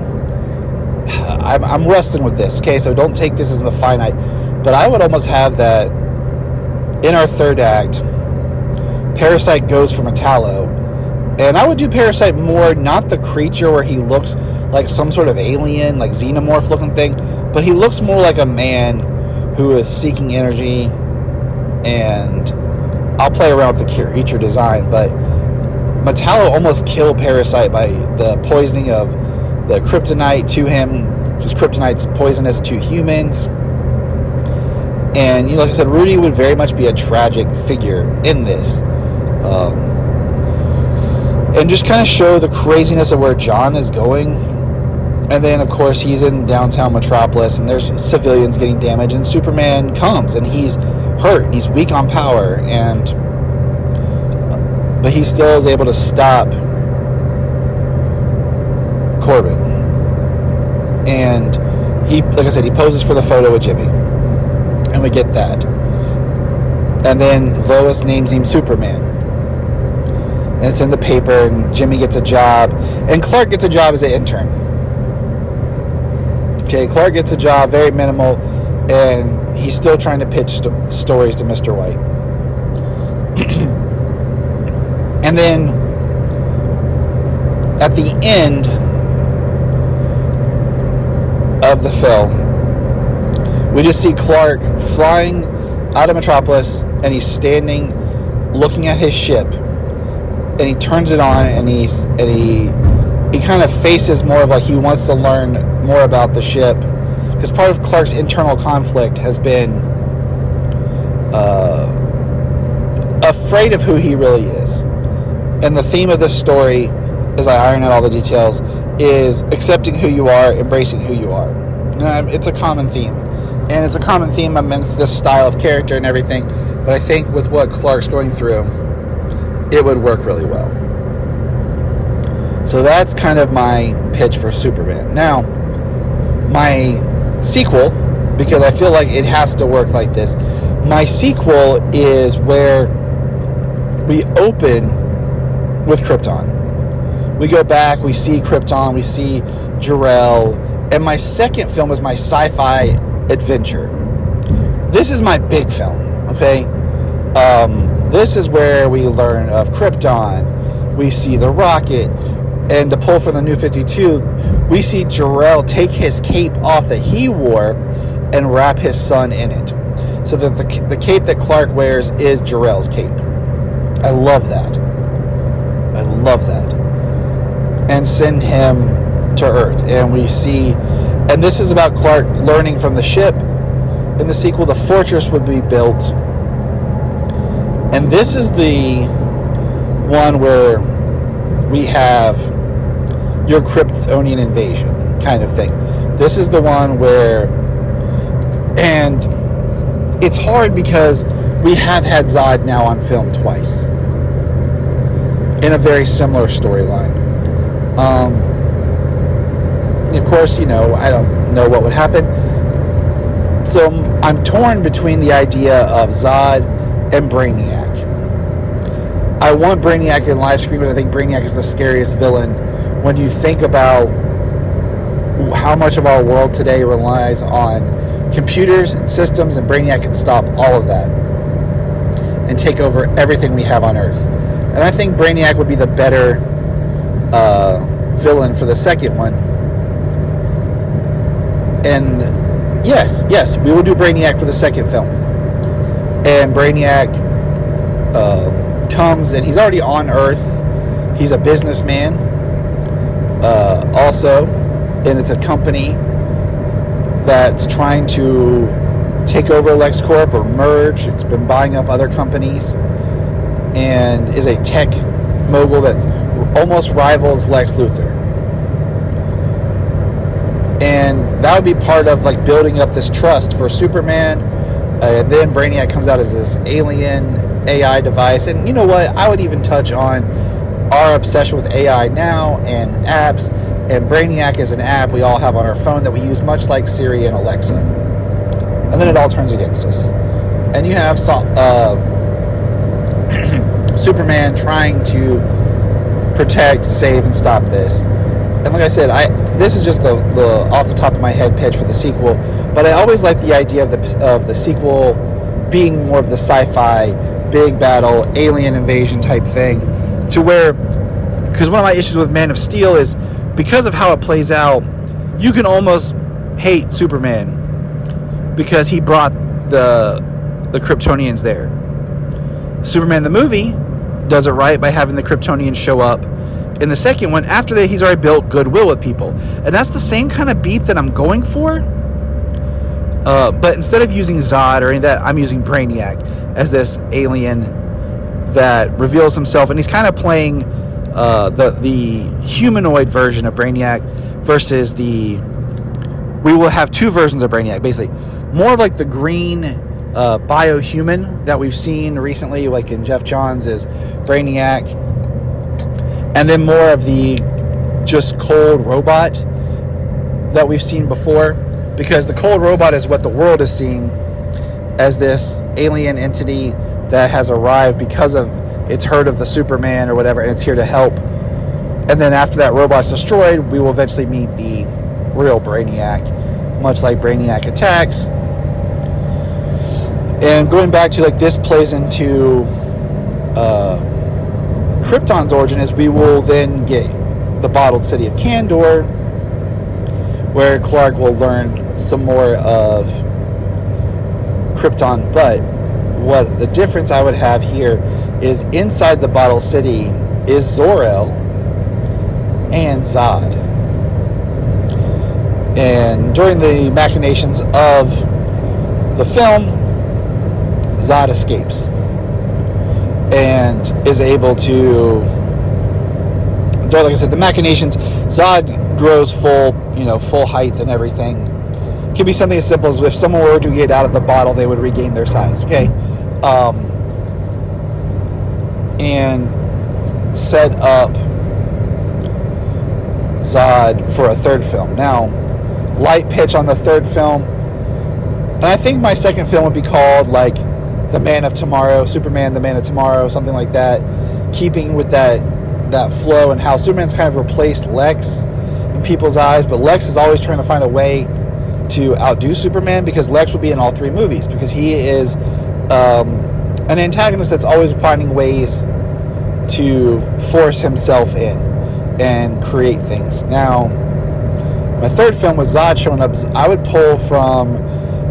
Speaker 6: I'm wrestling with this, okay? So don't take this as a finite. But I would almost have that in our third act, Parasite goes for Metallo. And I would do Parasite more, not the creature where he looks like some sort of alien, like xenomorph looking thing, but he looks more like a man who is seeking energy. And I'll play around with the creature design, but Metallo almost killed Parasite by the poisoning of the kryptonite to him, because kryptonite's poisonous to humans. And, like I said, Rudy would very much be a tragic figure in this. And just kind of show the craziness of where John is going. And then, of course, he's in downtown Metropolis, and there's civilians getting damaged, and Superman comes, and he's hurt, and he's weak on power, but he still is able to stop Corbin. And he, like I said, he poses for the photo with Jimmy. And we get that. And then Lois names him Superman. And it's in the paper, and Jimmy gets a job. And Clark gets a job as an intern. Okay, Clark gets a job, very minimal, and he's still trying to pitch stories to Mr. White. And then, at the end of the film, we just see Clark flying out of Metropolis, and he's standing looking at his ship, and he turns it on, and he kind of faces more of he wants to learn more about the ship, because part of Clark's internal conflict has been afraid of who he really is. And the theme of this story, as I iron out all the details, is accepting who you are, embracing who you are. And it's a common theme. And it's a common theme amongst this style of character and everything. But I think with what Clark's going through, it would work really well. So that's kind of my pitch for Superman. Now, my sequel, because I feel like it has to work like this, my sequel is where we open with Krypton. We go back, we see Krypton, we see Jor-El, and my second film is my sci-fi adventure. This is my big film, okay? This is where we learn of Krypton. We see the rocket, and to pull from the New 52, we see Jor-El take his cape off that he wore and wrap his son in it. So that the cape that Clark wears is Jor-El's cape. I love that. And send him to Earth. And we see, and this is about Clark learning from the ship in the sequel, the fortress would be built. And this is the one where we have your Kryptonian invasion kind of thing. This is the one where, and it's hard because we have had Zod now on film twice in a very similar storyline. Of course, I don't know what would happen. So I'm torn between the idea of Zod and Brainiac. I want Brainiac in live screen, but I think Brainiac is the scariest villain when you think about how much of our world today relies on computers and systems, and Brainiac can stop all of that and take over everything we have on Earth. And I think Brainiac would be the better villain for the second one. And yes, we will do Brainiac for the second film. And Brainiac comes, and he's already on Earth. He's a businessman also, and it's a company that's trying to take over LexCorp or merge. It's been buying up other companies and is a tech mogul that almost rivals Lex Luthor. And that would be part of like building up this trust for Superman. And then Brainiac comes out as this alien AI device. And you know what? I would even touch on our obsession with AI now and apps. And Brainiac is an app we all have on our phone that we use much like Siri and Alexa. And then it all turns against us. And you have Superman trying to protect, save, and stop this. And like I said, this is just the off the top of my head pitch for the sequel. But I always like the idea of the sequel being more of the sci-fi, big battle, alien invasion type thing. To where, because one of my issues with Man of Steel is, because of how it plays out, you can almost hate Superman because he brought the Kryptonians there. Superman the movie does it right by having the Kryptonians show up in the second one. After that, he's already built goodwill with people. And that's the same kind of beat that I'm going for. But instead of using Zod or any of that, I'm using Brainiac as this alien that reveals himself. And he's kind of playing the humanoid version of Brainiac versus we will have two versions of Brainiac, basically. More of like the green biohuman that we've seen recently, like in Jeff Johns' Brainiac. And then more of the just cold robot that we've seen before. Because the cold robot is what the world is seeing as this alien entity that has arrived because of it's heard of the Superman or whatever, and it's here to help. And then after that robot's destroyed, we will eventually meet the real Brainiac, much like Brainiac Attacks. And going back to like this plays into Krypton's origin is we will then get the bottled city of Kandor, where Clark will learn some more of Krypton. But what the difference I would have here is inside the bottled city is Zor-El and Zod. And during the machinations of the film, Zod escapes and is able to, like I said, the machinations, Zod grows full height and everything. It can be something as simple as if someone were to get out of the bottle, they would regain their size, okay? And set up Zod for a third film. Now, light pitch on the third film, and I think my second film would be called like The Man of Tomorrow, Superman the Man of Tomorrow, something like that, keeping with that flow and how Superman's kind of replaced Lex in people's eyes, but Lex is always trying to find a way to outdo Superman because Lex will be in all three movies because he is an antagonist that's always finding ways to force himself in and create things. Now, my third film was Zod showing up. I would pull from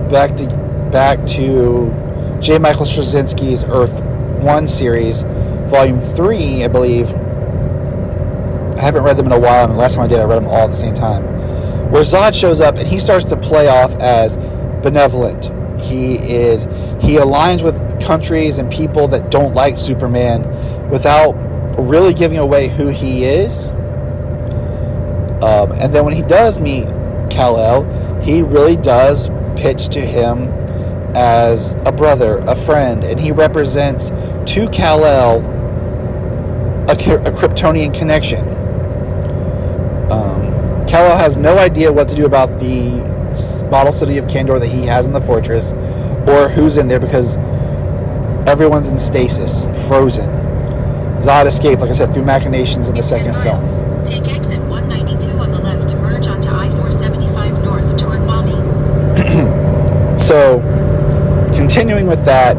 Speaker 6: back to J. Michael Straczynski's Earth 1 series, Volume 3, I believe. I haven't read them in a while, and the last time I did, I read them all at the same time. Where Zod shows up, and he starts to play off as benevolent. He aligns with countries and people that don't like Superman without really giving away who he is. And then when he does meet Kal-El, he really does pitch to him as a brother, a friend, and he represents to Kal-El a Kryptonian connection. Kal-El has no idea what to do about the bottle city of Kandor that he has in the fortress, or who's in there, because everyone's in stasis, frozen. Zod escaped, like I said, through machinations in the second film.
Speaker 7: Take exit 192 on the left to merge onto I-475 north toward Maumee.
Speaker 6: So, continuing with that,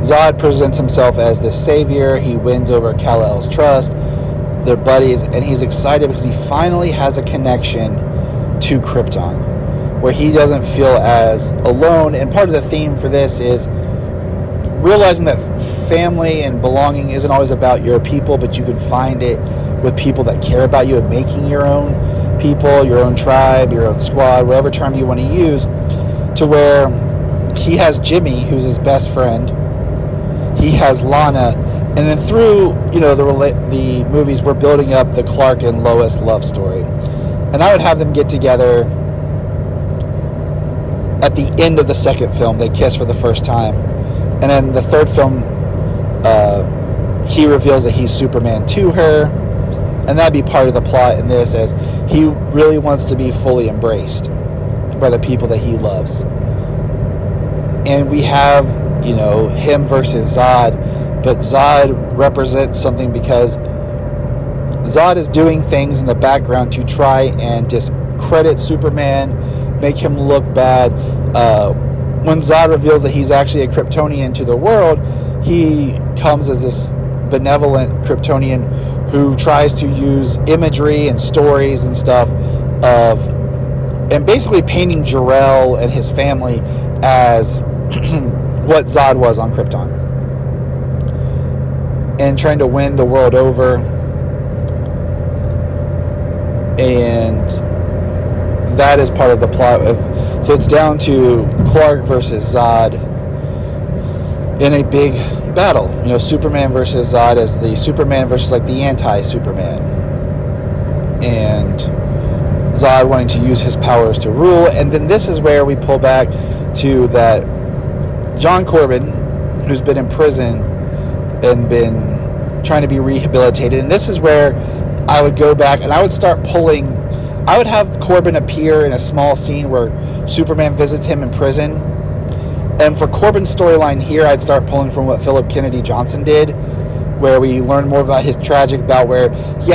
Speaker 6: Zod presents himself as this savior. He wins over Kal-El's trust. They're buddies, and he's excited because he finally has a connection to Krypton, where he doesn't feel as alone. And part of the theme for this is realizing that family and belonging isn't always about your people, but you can find it with people that care about you, and making your own people, your own tribe, your own squad, whatever term you want to use, to where he has Jimmy, who's his best friend. He has Lana, and then through the movies, we're building up the Clark and Lois love story. And I would have them get together at the end of the second film. They kiss for the first time, and then the third film, he reveals that he's Superman to her, and that'd be part of the plot in this, as he really wants to be fully embraced by the people that he loves. And we have, him versus Zod, but Zod represents something because Zod is doing things in the background to try and discredit Superman, make him look bad. When Zod reveals that he's actually a Kryptonian to the world, he comes as this benevolent Kryptonian who tries to use imagery and stories and stuff and basically painting Jor-El and his family as what Zod was on Krypton, and trying to win the world over. And that is part of the plot so it's down to Clark versus Zod in a big battle. Superman versus Zod as the Superman versus the anti-Superman, and Zod wanting to use his powers to rule. And then this is where we pull back to that John Corbin, who's been in prison and been trying to be rehabilitated. And this is where I would go back and I would start pulling. I would have Corbin appear in a small scene where Superman visits him in prison. And for Corbin's storyline here, I'd start pulling from what Philip Kennedy Johnson did, where we learn more about his tragic bout where,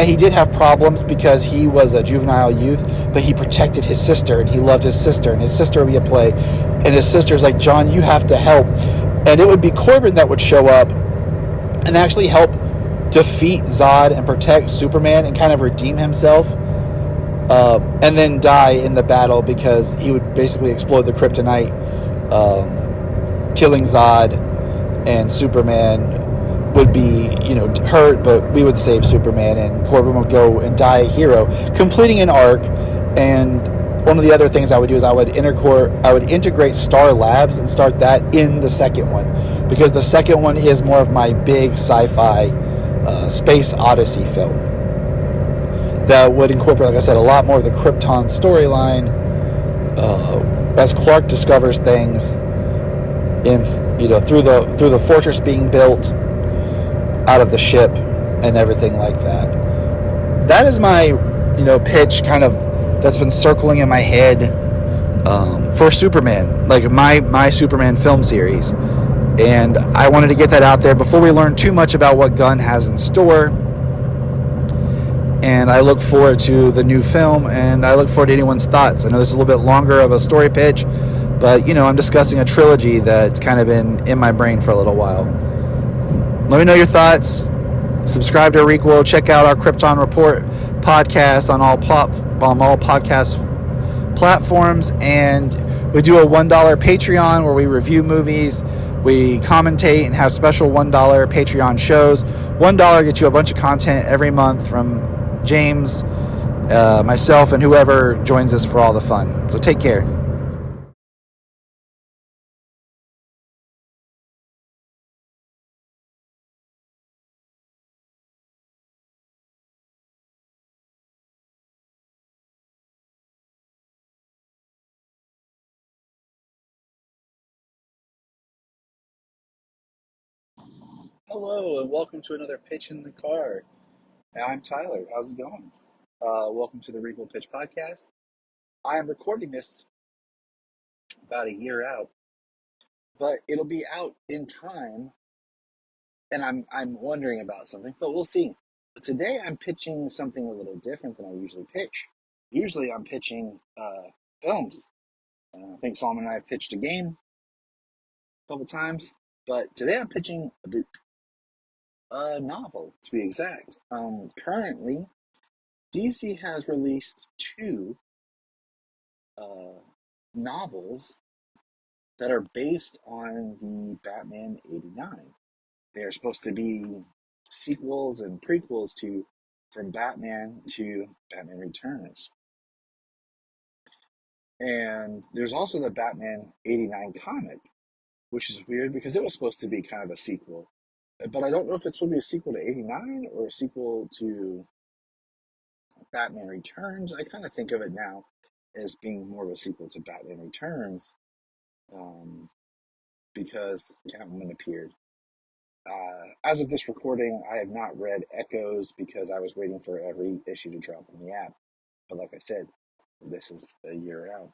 Speaker 6: he did have problems because he was a juvenile youth, but he protected his sister, and he loved his sister, and his sister would be at play. And his sister's like, John, you have to help. And it would be Corbin that would show up and actually help defeat Zod and protect Superman and kind of redeem himself. And then die in the battle because he would basically explode the kryptonite, killing Zod, and Superman would be, hurt, but we would save Superman, and Corbin would go and die a hero, completing an arc. And one of the other things I would do is I would integrate Star Labs and start that in the second one, because the second one is more of my big sci-fi space odyssey film that would incorporate, like I said, a lot more of the Krypton storyline as Clark discovers things through the fortress being built out of the ship and everything like that. That is my pitch kind of that's been circling in my head for Superman, like my Superman film series. And I wanted to get that out there before we learn too much about what Gunn has in store. And I look forward to the new film, and I look forward to anyone's thoughts. I know this is a little bit longer of a story pitch, but I'm discussing a trilogy that's kind of been in my brain for a little while. Let me know your thoughts. Subscribe to Requel. Check out our Krypton Report podcast on all podcast platforms. And we do a $1 Patreon where we review movies, we commentate, and have special $1 Patreon shows. $1 gets you a bunch of content every month from James, myself, and whoever joins us for all the fun. So take care. Hello, and welcome to another Pitch in the Car. I'm Tyler. How's it going? Welcome to the Requel Pitch podcast. I am recording this about a year out, but it'll be out in time, and I'm wondering about something, but we'll see. But today I'm pitching something a little different than I usually pitch. Usually I'm pitching films. I think Solomon and I have pitched a game a couple times, but today I'm pitching a book, a novel to be exact. Currently, DC has released two novels that are based on the Batman '89. They are supposed to be sequels and prequels to from Batman to Batman Returns. And there's also the Batman '89 comic, which is weird because it was supposed to be kind of a sequel. But I don't know if it's supposed to be a sequel to '89 or a sequel to Batman Returns. I kind of think of it now as being more of a sequel to Batman Returns, because Catwoman appeared. As of this recording, I have not read Echoes because I was waiting for every issue to drop on the app. But like I said, this is a year out.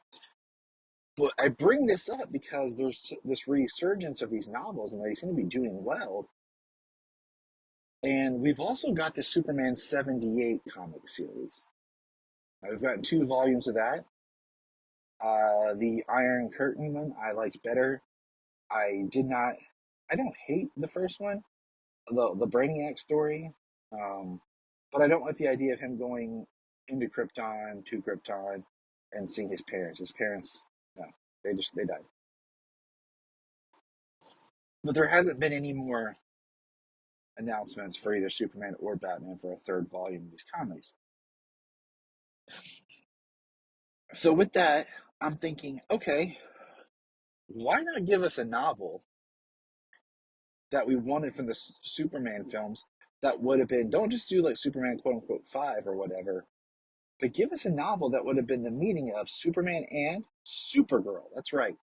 Speaker 6: But I bring this up because there's this resurgence of these novels and they seem to be doing well. And we've also got the Superman 78 comic series. We've gotten 2 volumes of that. The Iron Curtain one I liked better. I don't hate the first one, the Brainiac story, but I don't like the idea of him going into Krypton, to Krypton, and seeing his parents. His parents, no, they died. But there hasn't been any more announcements for either Superman or Batman for a 3rd volume of these comics. So with that, I'm thinking, okay, why not give us a novel that we wanted from the Superman films that would have been, don't just do like Superman quote unquote 5 or whatever, but give us a novel that would have been the meeting of Superman and Supergirl. That's right.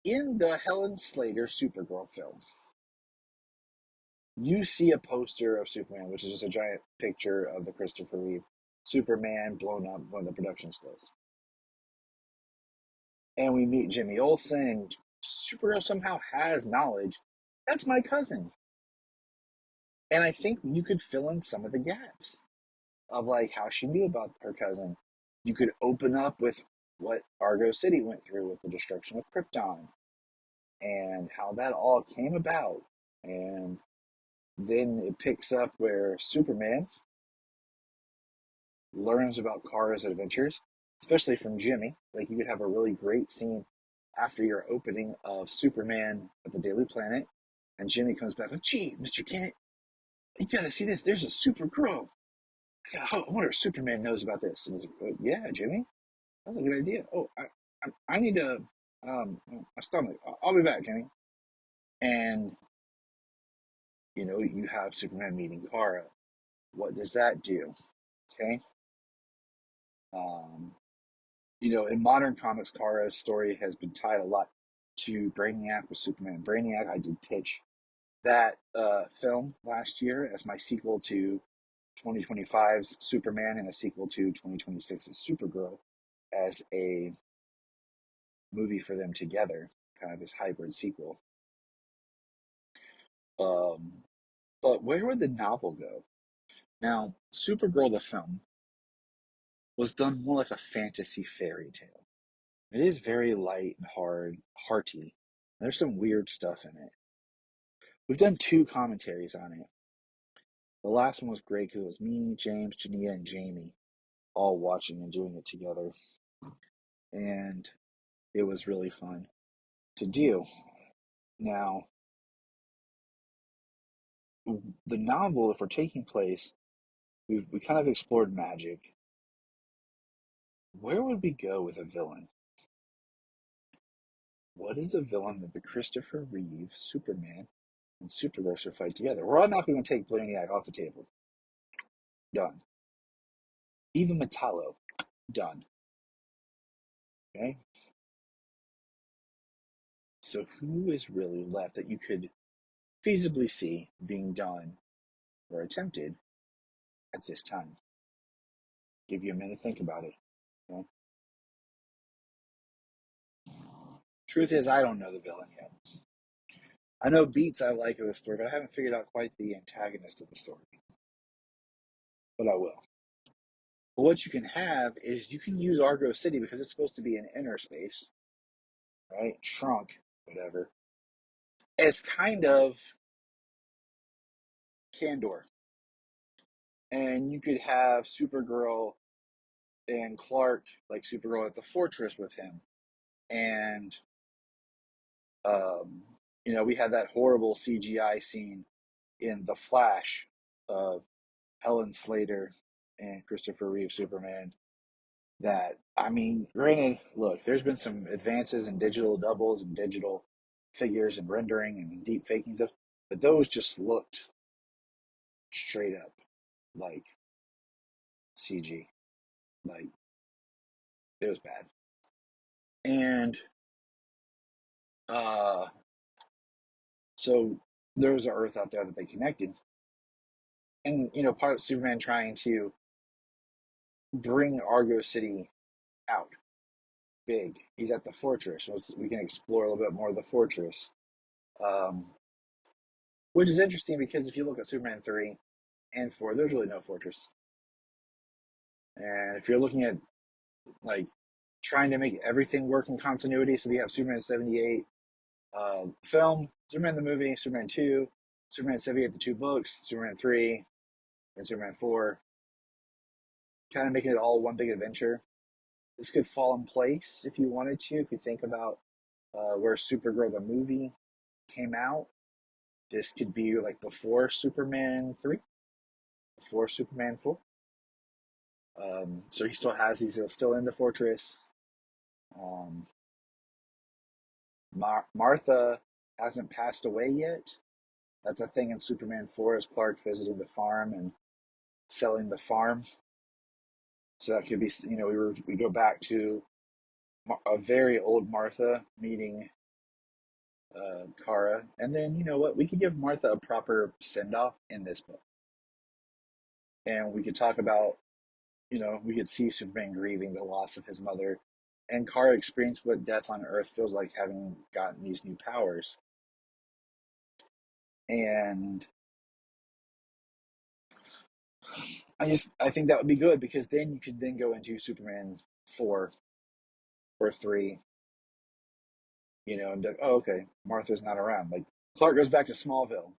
Speaker 6: In the Helen Slater Supergirl film, you see a poster of Superman, which is just a giant picture of the Christopher Reeve Superman blown up, one of the production stills. And we meet Jimmy Olsen, and Supergirl somehow has knowledge. That's my cousin. And I think you could fill in some of the gaps of like how she knew about her cousin. You could open up with what Argo City went through with the destruction of Krypton and how that all came about. And then it picks up where Superman learns about Kara's adventures, especially from Jimmy. Like you could have a really great scene after your opening of Superman at the Daily Planet, and Jimmy comes back like, "Gee, Mr. Kent, you gotta see this. There's a Supergirl. I wonder if Superman knows about this." And he's like, "Yeah, Jimmy, that's a good idea. Oh, I need to my stomach. I'll be back, Jimmy." And you have Superman meeting Kara. What does that do? Okay. Um, in modern comics, Kara's story has been tied a lot to Brainiac with Superman. Brainiac, I did pitch that film last year as my sequel to 2025's Superman and a sequel to 2026's Supergirl as a movie for them together, kind of this hybrid sequel. But where would the novel go? Now, Supergirl, the film, was done more like a fantasy fairy tale. It is very light and hearty. There's some weird stuff in it. We've done 2 commentaries on it. The last one was great because it was me, James, Jania, and Jamie all watching and doing it together. And it was really fun to do. Now, the novel, if we're taking place, we kind of explored magic. Where would we go with a villain? What is a villain that the Christopher Reeve Superman and Supergirl should fight together? We're all not going to take Brainiac off the table. Done. Even Metallo. Done. Okay? So who is really left that you could
Speaker 5: feasibly see being done or attempted at this time. Give you a minute to think about it. Okay? Truth is, I don't know the villain yet. I know beats I like of the story, but I haven't figured out quite the antagonist of the story. But I will. But what you can have is you can use Argo City because it's supposed to be an inner space, right? Shrunk, whatever. It's kind of Candor. And you could have Supergirl and Clark, like Supergirl at the fortress with him. And, we had that horrible CGI scene in The Flash of Helen Slater and Christopher Reeve Superman. That, I mean, granted, look, there's been some advances in digital doubles and digital figures and rendering and deep faking stuff, but those just looked straight up like CG. Like, it was bad. And so there was an Earth out there that they connected. And, part of Superman trying to bring Argo City out big. He's at the fortress. So we can explore a little bit more of the fortress. Which is interesting because if you look at Superman 3 and 4, there's really no fortress. And if you're looking at, like, trying to make everything work in continuity, so you have Superman 78 film, Superman the movie, Superman 2, Superman 78 the 2 books, Superman 3, and Superman 4, kind of making it all one big adventure. This could fall in place if you wanted to, if you think about where Supergirl the movie came out. This could be like before Superman 3, before Superman 4. So he's still in the fortress. Martha hasn't passed away yet. That's a thing in Superman 4, is Clark visiting the farm and selling the farm. So that could be, we go back to a very old Martha meeting Kara. And then, you know what? We could give Martha a proper send-off in this book. And we could talk about, we could see Superman grieving the loss of his mother, and Kara experience what death on Earth feels like, having gotten these new powers. And I think that would be good, because then you could then go into Superman 4 or 3, and be like, oh, okay, Martha's not around. Like, Clark goes back to Smallville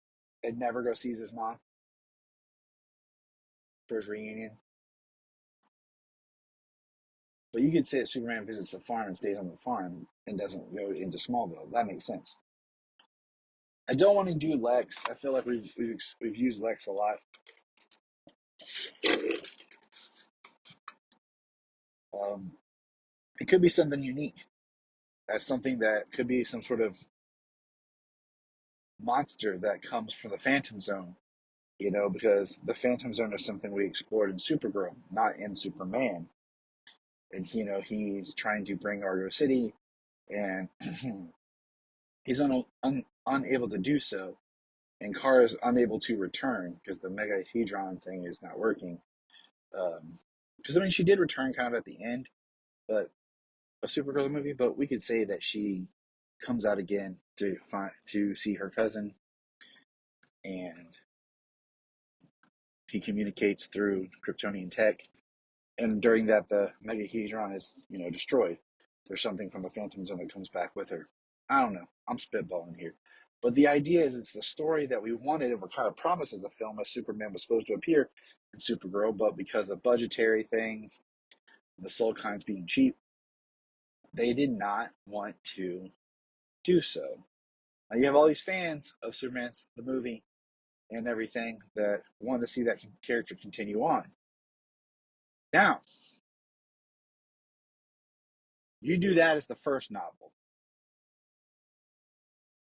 Speaker 5: and never go sees his mom for his reunion. But you could say that Superman visits the farm and stays on the farm and doesn't go into Smallville. That makes sense. I don't want to do Lex. I feel like we've used Lex a lot. It could be something unique. That's something that could be some sort of monster that comes from the Phantom Zone, because the Phantom Zone is something we explored in Supergirl, not in Superman. And, he's trying to bring Argo City, and he's unable to do so. And Kara is unable to return because the Megahedron thing is not working. Because, she did return kind of at the end, but a Supergirl movie, but we could say that she comes out again to see her cousin, and he communicates through Kryptonian tech, and during that the Megahedron is destroyed. There's something from the Phantom Zone that comes back with her. I don't know. I'm spitballing here. But the idea is, it's the story that we wanted and were kind of promised as a film, as Superman was supposed to appear in Supergirl, but because of budgetary things, the Soul Kinds being cheap, they did not want to do so. Now you have all these fans of Superman, the movie, and everything, that want to see that character continue on. Now, you do that as the first novel.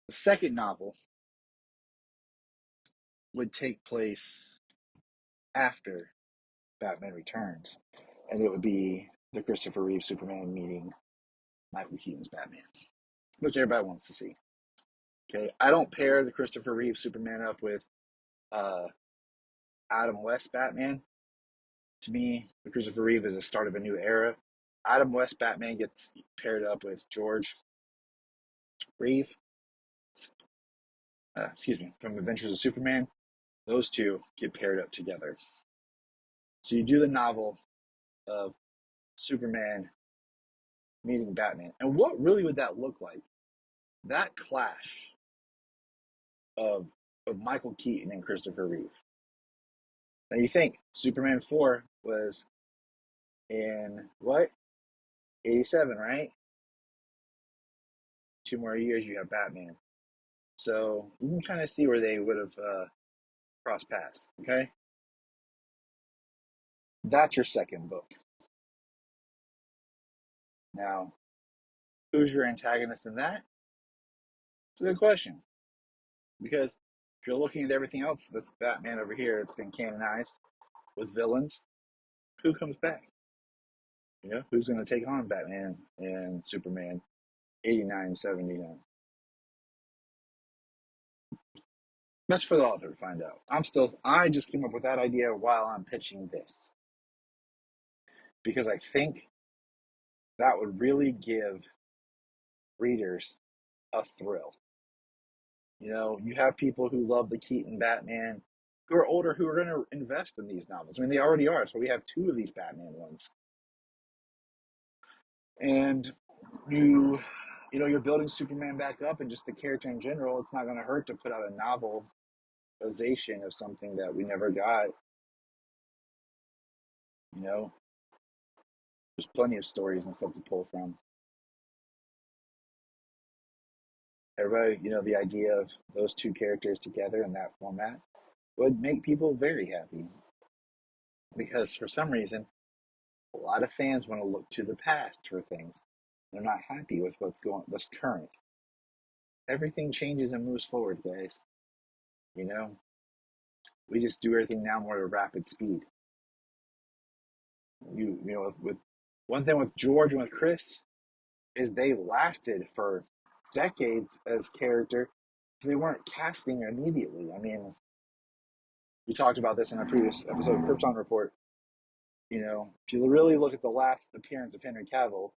Speaker 5: The second novel would take place after Batman Returns, and it would be the Christopher Reeve Superman meeting Michael Keaton's Batman, which everybody wants to see. Okay, I don't pair the Christopher Reeve Superman up with Adam West Batman. To me, the Christopher Reeve is the start of a new era. Adam West Batman gets paired up with George Reeve, from Adventures of Superman. Those two get paired up together. So you do the novel of Superman meeting Batman. And what really would that look like? That clash of Michael Keaton and Christopher Reeve. Now you think Superman 4 was in what? 87, right? 2 more years, you have Batman. So you can kind of see where they would have crossed paths, okay? That's your second book. Now, who's your antagonist in that? It's a good question. Because if you're looking at everything else that's Batman over here, it's been canonized with villains, who comes back? You know, who's going to take on Batman and Superman 89, 79? That's for the author to find out. I just came up with that idea while I'm pitching this. Because I think that would really give readers a thrill. You know, you have people who love the Keaton Batman who are older who are going to invest in these novels. I mean, they already are. So we have 2 of these Batman ones. And you're building Superman back up and just the character in general. It's not going to hurt to put out a novelization of something that we never got. You know, there's plenty of stories and stuff to pull from. Everybody, the idea of those 2 characters together in that format would make people very happy. Because for some reason, a lot of fans want to look to the past for things. They're not happy with what's current. Everything changes and moves forward, guys. You know, we just do everything now more at a rapid speed. With one thing with George and with Chris is they lasted for decades as character. So they weren't casting immediately. I mean, we talked about this in a previous episode of Krypton Report. If you really look at the last appearance of Henry Cavill,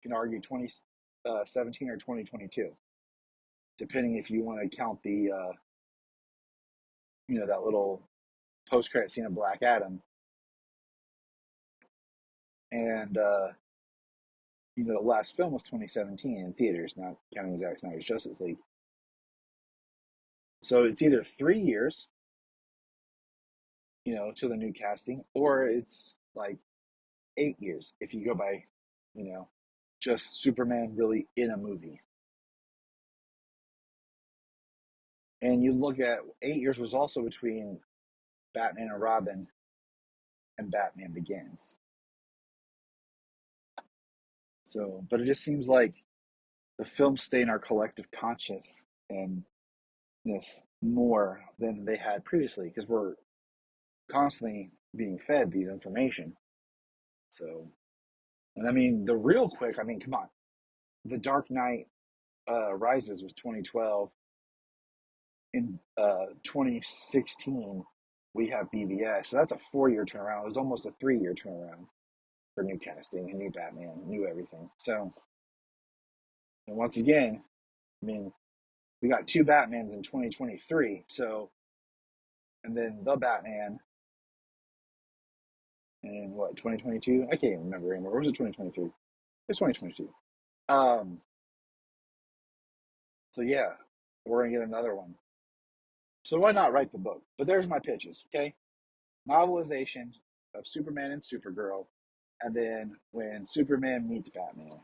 Speaker 5: you can argue 2017 or 2022, depending if you want to count the, that little post-credit scene of Black Adam. And, the last film was 2017 in theaters, not counting Zack Snyder's Justice League. So it's either 3 years, to the new casting, or it's like 8 years if you go by, just Superman really in a movie. And you look at 8 years was also between Batman and Robin and Batman Begins. So, but it just seems like the films stay in our collective consciousness more than they had previously because we're constantly being fed these information. So, and I mean, come on. The Dark Knight Rises was 2012. In 2016, we have BVS. So that's a 4-year turnaround. It was almost a 3-year turnaround for new casting and new Batman, new everything. So, and once again, I mean, we got 2 Batmans in 2023. So, and then the Batman in what, 2022? I can't even remember anymore. Or was it 2023? It's 2022. So yeah, we're gonna get another one. So why not write the book? But there's my pitches, okay? Novelization of Superman and Supergirl, and then when Superman meets Batman.